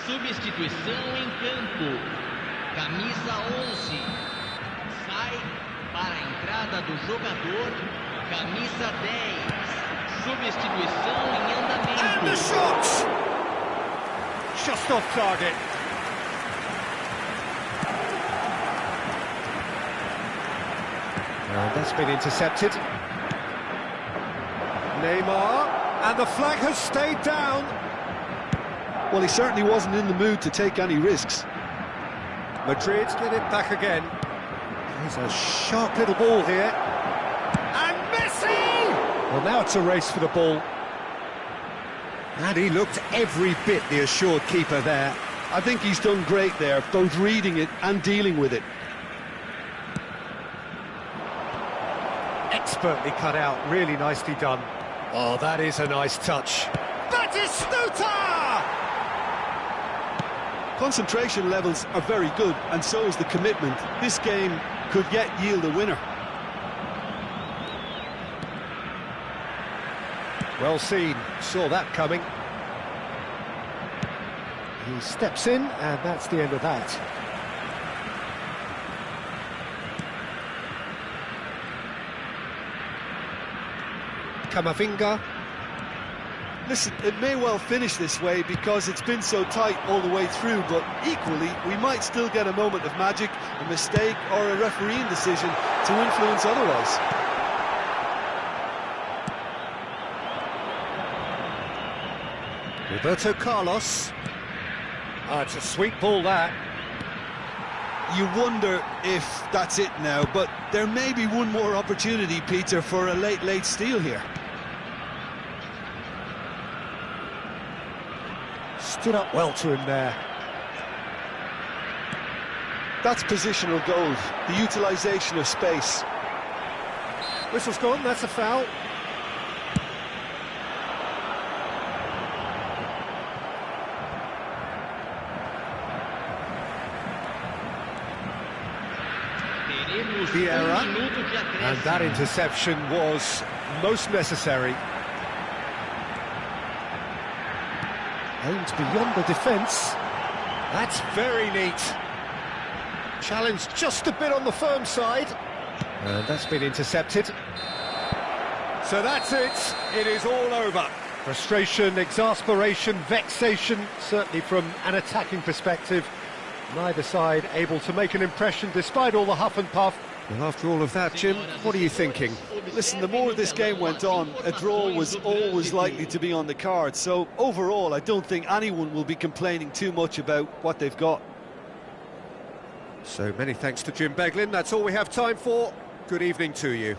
Substituição em campo. Camisa 11. Sai para a entrada do jogador. Camisa 10. Substituição em andamento. And the shot! Just off target. And that's been intercepted. Neymar. And the flag has stayed down. Well, he certainly wasn't in the mood to take any risks. Madrid get it back again. There's a sharp little ball here. And Messi! Well, now it's a race for the ball. And he looked every bit the assured keeper there. I think he's done great there, both reading it and dealing with it. Expertly cut out, really nicely done. Oh, that is a nice touch. That is Stuta! Concentration levels are very good, and so is the commitment. This game could yet yield a winner. Well seen, saw that coming. He steps in, and that's the end of that. Camavinga. Listen, it may well finish this way because it's been so tight all the way through, but equally, we might still get a moment of magic, a mistake, or a refereeing decision to influence otherwise. Roberto Carlos. Ah, it's a sweet ball, that. You wonder if that's it now, but there may be one more opportunity, Peter, for a late steal here. Stood up well to him there. That's positional goals, the utilisation of space. Whistle's gone, that's a foul. Vieira. And that interception was most necessary. Aimed beyond the defence. That's very neat. Challenged just a bit on the firm side. And that's been intercepted. So that's it. It is all over. Frustration, exasperation, vexation, certainly from an attacking perspective. Neither side able to make an impression despite all the huff and puff. Well, after all of that, Jim, what are you thinking? Listen, the more this game went on, a draw was always likely to be on the card. So overall, I don't think anyone will be complaining too much about what they've got. So many thanks to Jim Beglin. That's all we have time for. Good evening to you.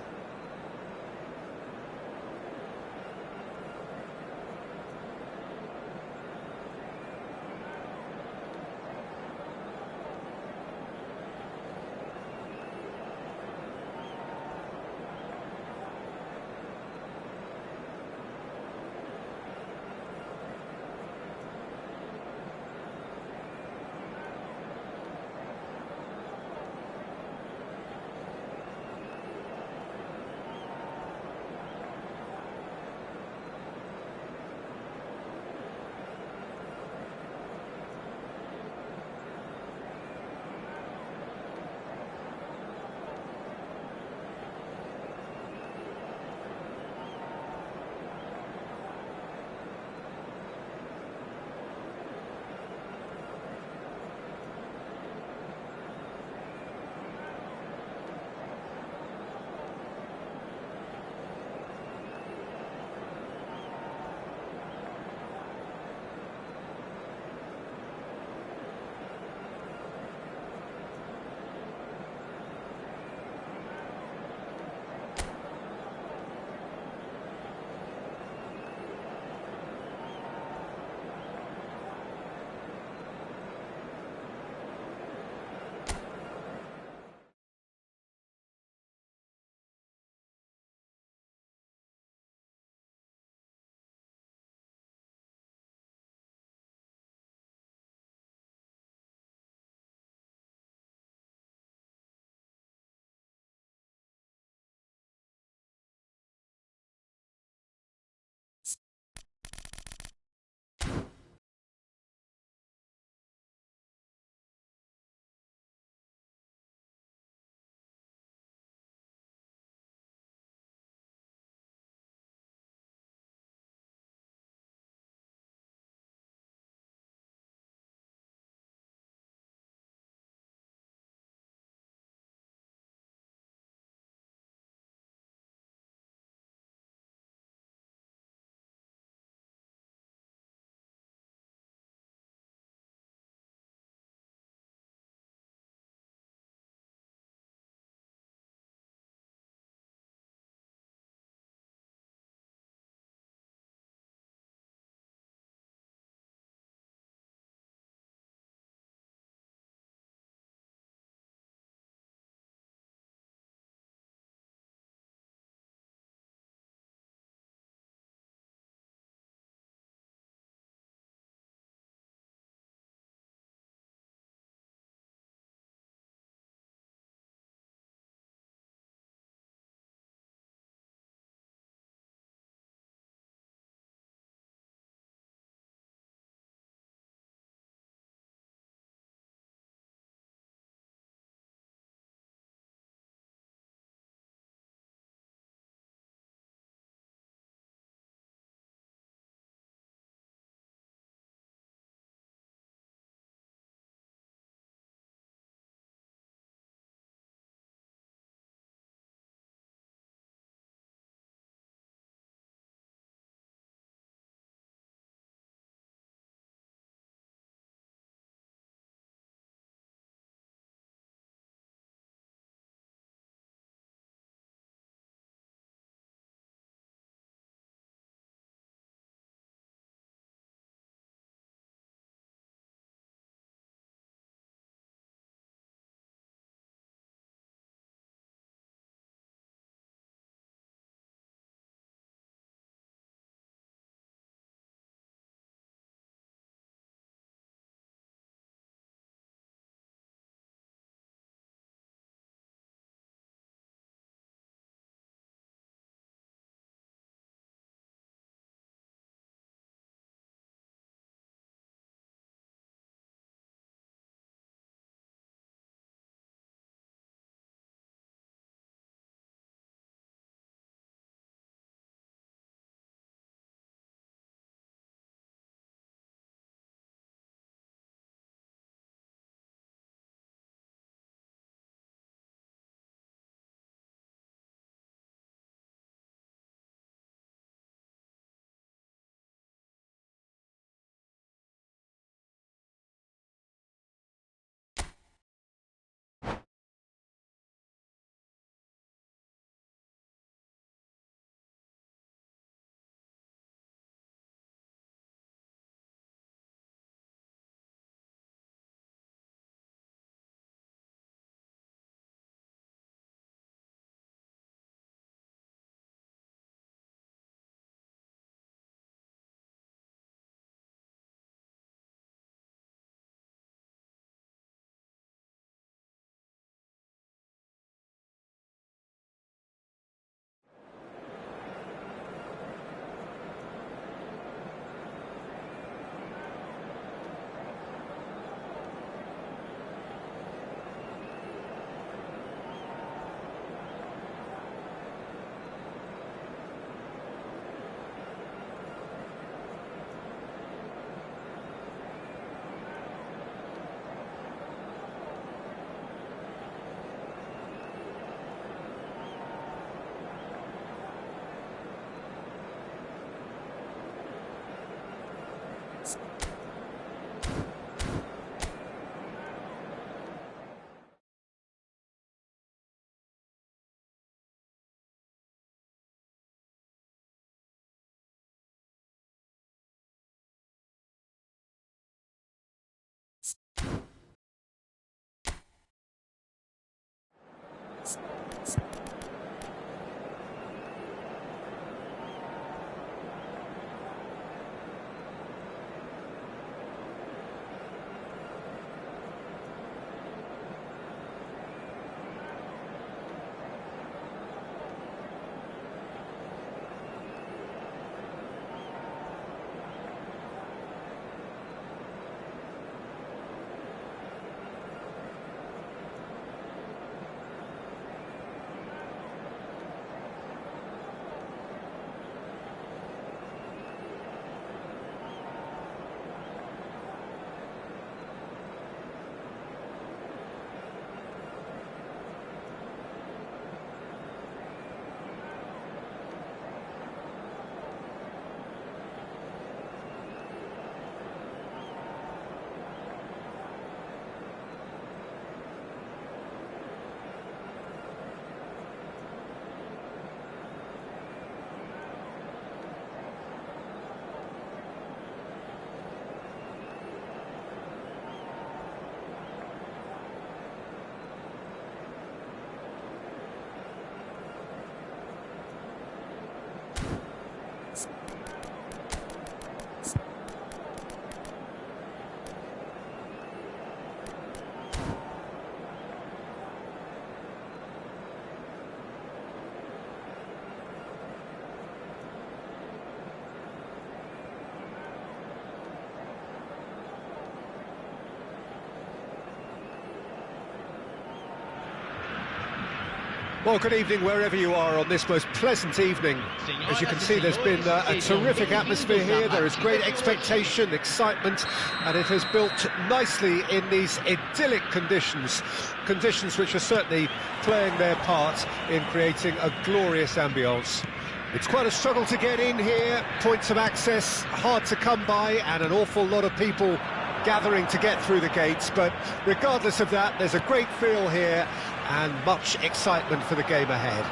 Well, good evening wherever you are on this most pleasant evening. As you can see, there's been a terrific atmosphere here. There is great expectation, excitement, and it has built nicely in these idyllic conditions. Conditions which are certainly playing their part in creating a glorious ambience. It's quite a struggle to get in here, points of access hard to come by, and an awful lot of people gathering to get through the gates, but regardless of that, there's a great feel here and much excitement for the game ahead.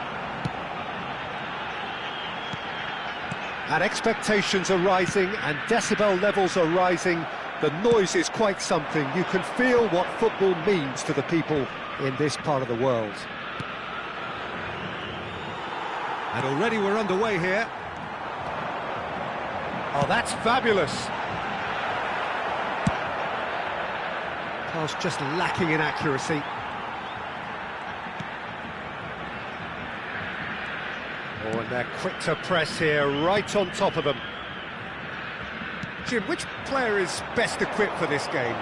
And expectations are rising and decibel levels are rising. The noise is quite something. You can feel what football means to the people in this part of the world. And already we're underway here. Oh, that's fabulous. Pass just lacking in accuracy. Oh, and they're quick to press here, right on top of them. Jim, which player is best equipped for this game?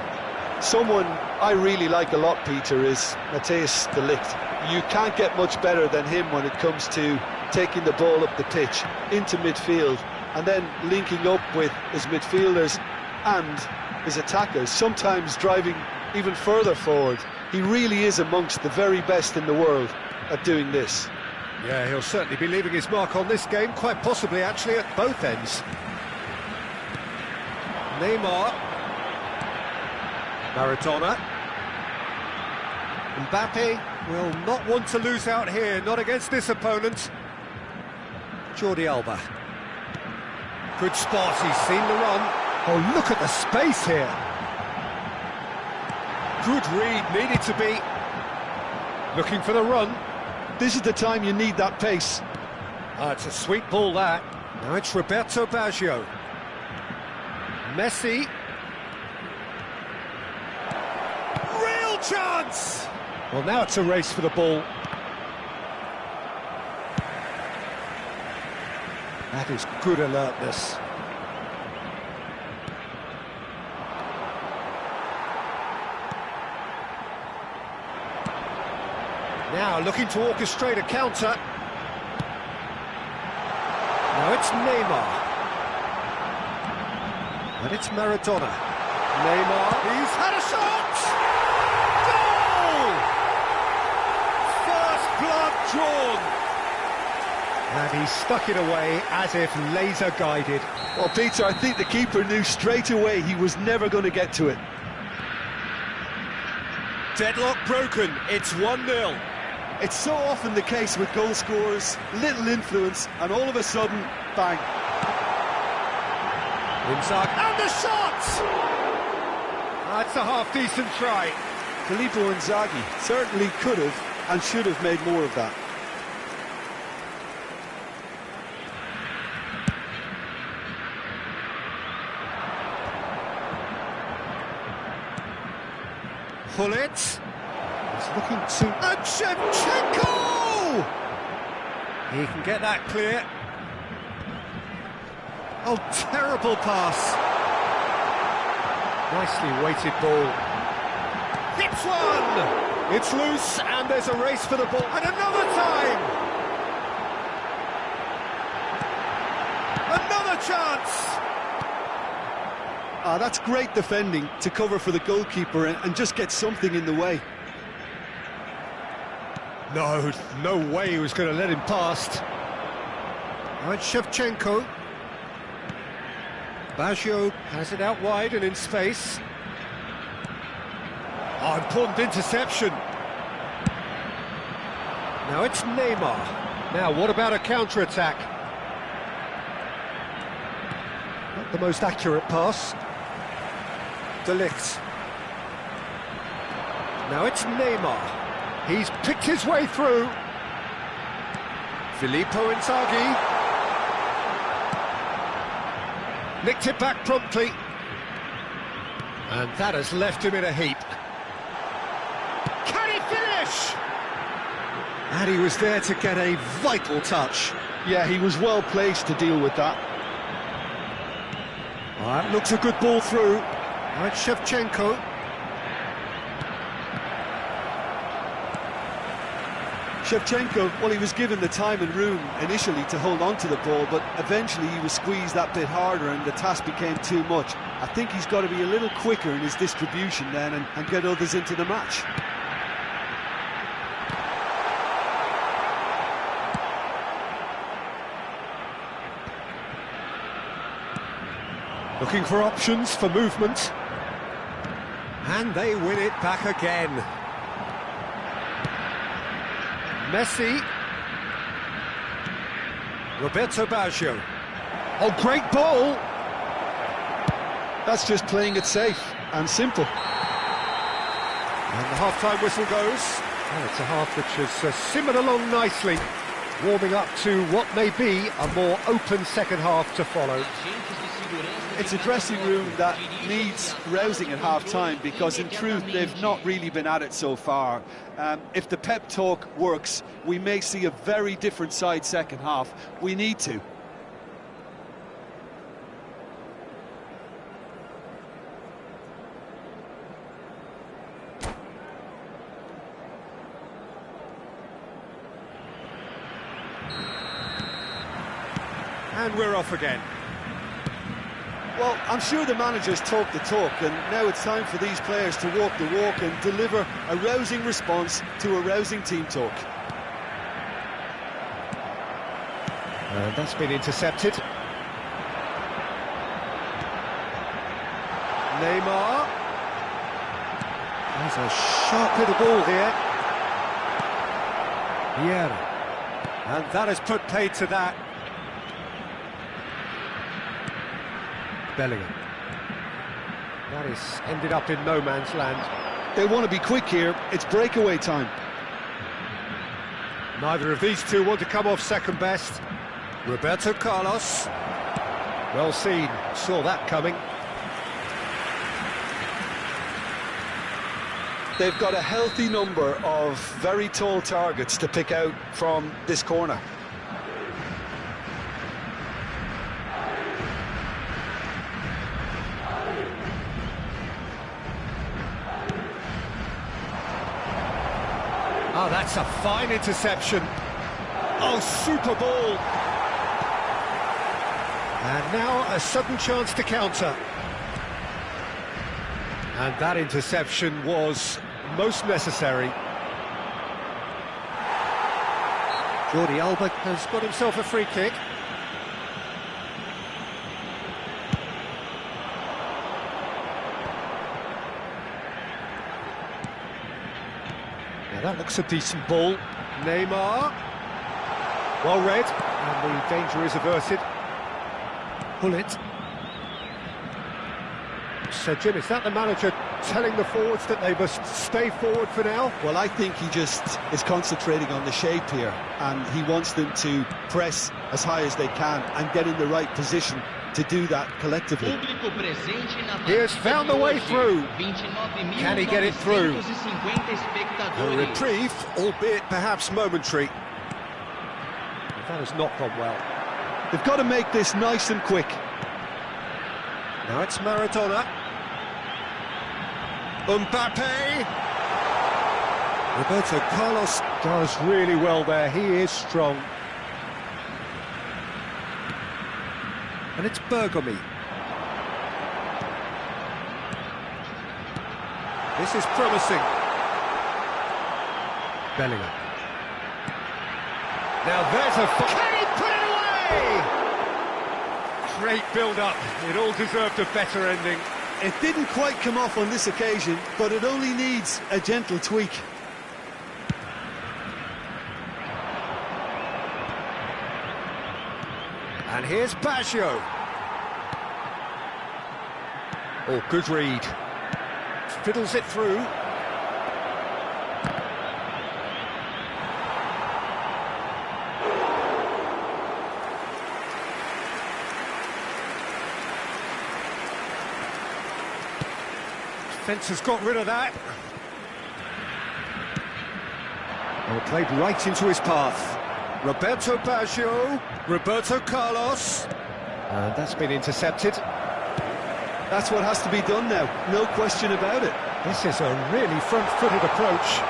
Someone I really like a lot, Peter, is Matthijs de Ligt. You can't get much better than him when it comes to taking the ball up the pitch into midfield and then linking up with his midfielders and his attackers, sometimes driving even further forward. He really is amongst the very best in the world at doing this. Yeah, he'll certainly be leaving his mark on this game, quite possibly actually at both ends. Neymar. Maradona. Mbappe will not want to lose out here, not against this opponent. Jordi Alba. Good spot, he's seen the run. Oh, look at the space here. Good read, needed to be. Looking for the run. This is the time you need that pace. It's a sweet ball, that. Now it's Roberto Baggio. Messi. Real chance! Well, now it's a race for the ball. That is good alertness. Now looking to orchestrate a counter. Now it's Neymar. And it's Maradona. Neymar, he's had a shot! Goal! First blood drawn. And he stuck it away as if laser guided. Well, Peter, I think the keeper knew straight away he was never going to get to it. Deadlock broken, it's 1-0. It's so often the case with goal scorers, little influence, and all of a sudden, bang. Inzaghi, and the shot! That's a half-decent try. Filippo Inzaghi certainly could have and should have made more of that. Pullet. He's looking to... And Shevchenko! He can get that clear. Oh, terrible pass. Nicely weighted ball. Hits one! It's loose, and there's a race for the ball. And another time! Another chance! That's great defending to cover for the goalkeeper and just get something in the way. No way he was going to let him past. Now it's Shevchenko. Baggio has it out wide and in space. Oh, important interception. Now it's Neymar. Now, what about a counter-attack? Not the most accurate pass. De Ligt. Now it's Neymar. He's picked his way through. Filippo Inzaghi. Nicked it back promptly. And that has left him in a heap. Can he finish? And he was there to get a vital touch. Yeah, he was well placed to deal with that. That looks a good ball through. Right, Shevchenko. Shevchenko, well, he was given the time and room initially to hold on to the ball, but eventually he was squeezed that bit harder and the task became too much. I think he's got to be a little quicker in his distribution then and get others into the match. Looking for options for movement. And they win it back again. Messi. Roberto Baggio. Oh, great ball! That's just playing it safe and simple. And the half-time whistle goes. And it's a half which has simmered along nicely, warming up to what may be a more open second half to follow. It's a dressing room that needs rousing at half-time because in truth they've not really been at it so far. If the pep talk works, we may see a very different side second half. We need to. And we're off again. Well, I'm sure the managers talk the talk, and now it's time for these players to walk the walk and deliver a rousing response to a rousing team talk. And that's been intercepted. Neymar. There's a sharp little ball here. Yeah. And that has put paid to that. Bellingham. That is ended up in no man's land. They want to be quick here. It's breakaway time. Neither of these two want to come off second best. Roberto Carlos. Well seen. Saw that coming. They've got a healthy number of very tall targets to pick out from this corner. Oh, that's a fine interception. Oh, super ball. And now a sudden chance to counter. And that interception was most necessary. Jordi Alba has got himself a free kick. Now that looks a decent ball. Neymar. Well read, and the danger is averted. Pull it. So, Jim, is that the manager telling the forwards that they must stay forward for now? Well, I think he just is concentrating on the shape here, and he wants them to press as high as they can and get in the right position to do that collectively. He has found the way through. Can he get it through? A reprieve, albeit perhaps momentary. That has not gone well. They've got to make this nice and quick. Now it's Maradona. Mbappe. Roberto Carlos does really well there. He is strong. And it's Bergomi. This is promising. Bellingham. Now there's a... Can he put it away? Great build-up. It all deserved a better ending. It didn't quite come off on this occasion, but it only needs a gentle tweak. And here's Baggio. Oh, good read. Fiddles it through. Defence has got rid of that. Oh, played right into his path. Roberto Baggio, Roberto Carlos. And that's been intercepted. That's what has to be done now, no question about it. This is a really front-footed approach.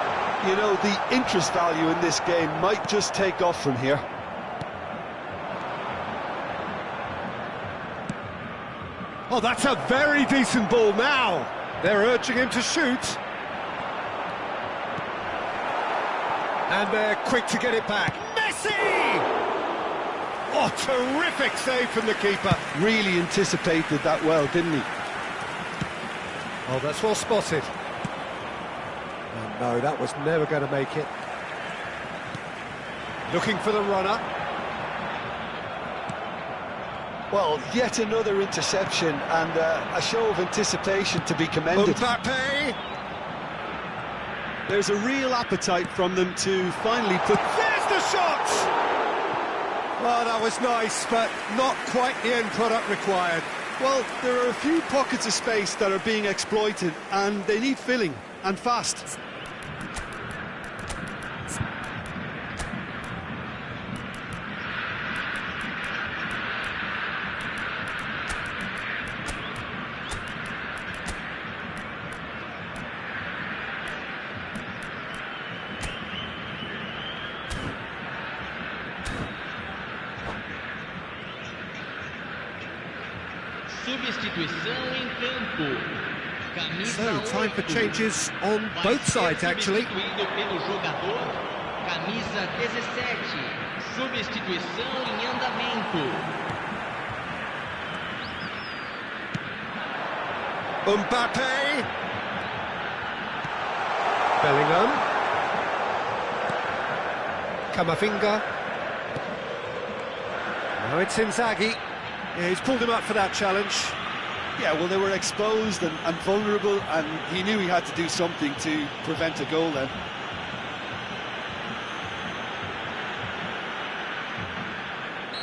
You know, the interest value in this game might just take off from here. Oh, that's a very decent ball now. They're urging him to shoot. And they're quick to get it back. Messi! Oh, terrific save from the keeper. Really anticipated that well, didn't he? Oh, that's well spotted. And no, that was never going to make it. Looking for the runner. Well, yet another interception and a show of anticipation to be commended. Mbappe! There's a real appetite from them to finally put... There's the shot! Oh, that was nice, but not quite the end product required. Well, there are a few pockets of space that are being exploited, and they need filling, and fast. Substituição em campo. So, time for changes on both sides, actually. Substituído pelo jogador, camisa 17. Substituição em andamento. Mbappe. Bellingham. Camavinga. Now it's Inzaghi. Yeah, he's pulled him up for that challenge. Yeah, well, they were exposed and vulnerable, and he knew he had to do something to prevent a goal then.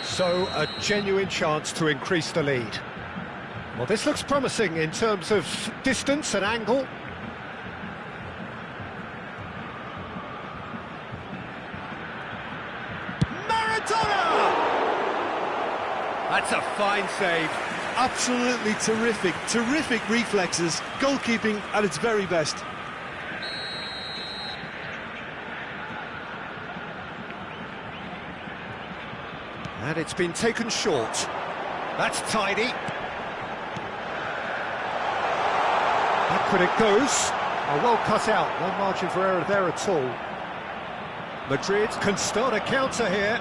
So, a genuine chance to increase the lead. Well, this looks promising in terms of distance and angle. Maradona! That's a fine save. Absolutely terrific, terrific reflexes, goalkeeping at its very best. And it's been taken short. That's tidy. Backward it goes. Oh, well cut out. No margin for error there at all. Madrid can start a counter here.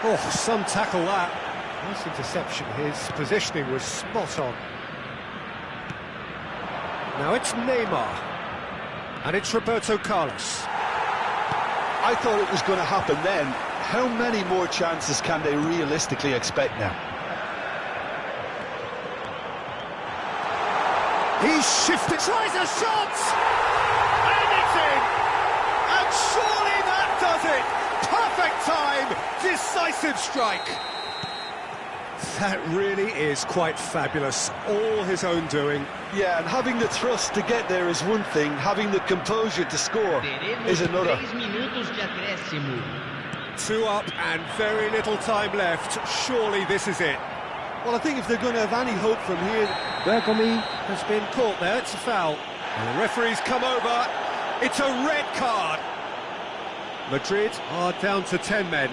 Oh, some tackle that. Nice interception. His positioning was spot on. Now it's Neymar. And it's Roberto Carlos. I thought it was going to happen then. How many more chances can they realistically expect now? He's shifted, tries a shot, and it's in. And surely that does it. Perfect time, decisive strike. That really is quite fabulous, all his own doing. Yeah, and having the thrust to get there is one thing, having the composure to score is another. 3 minutos de acréscimo. 2 up and very little time left. Surely this is it. Well, I think if they're going to have any hope from here... Bergomi has been caught there, it's a foul. And the referee's come over, it's a red card. Madrid are down to 10 men.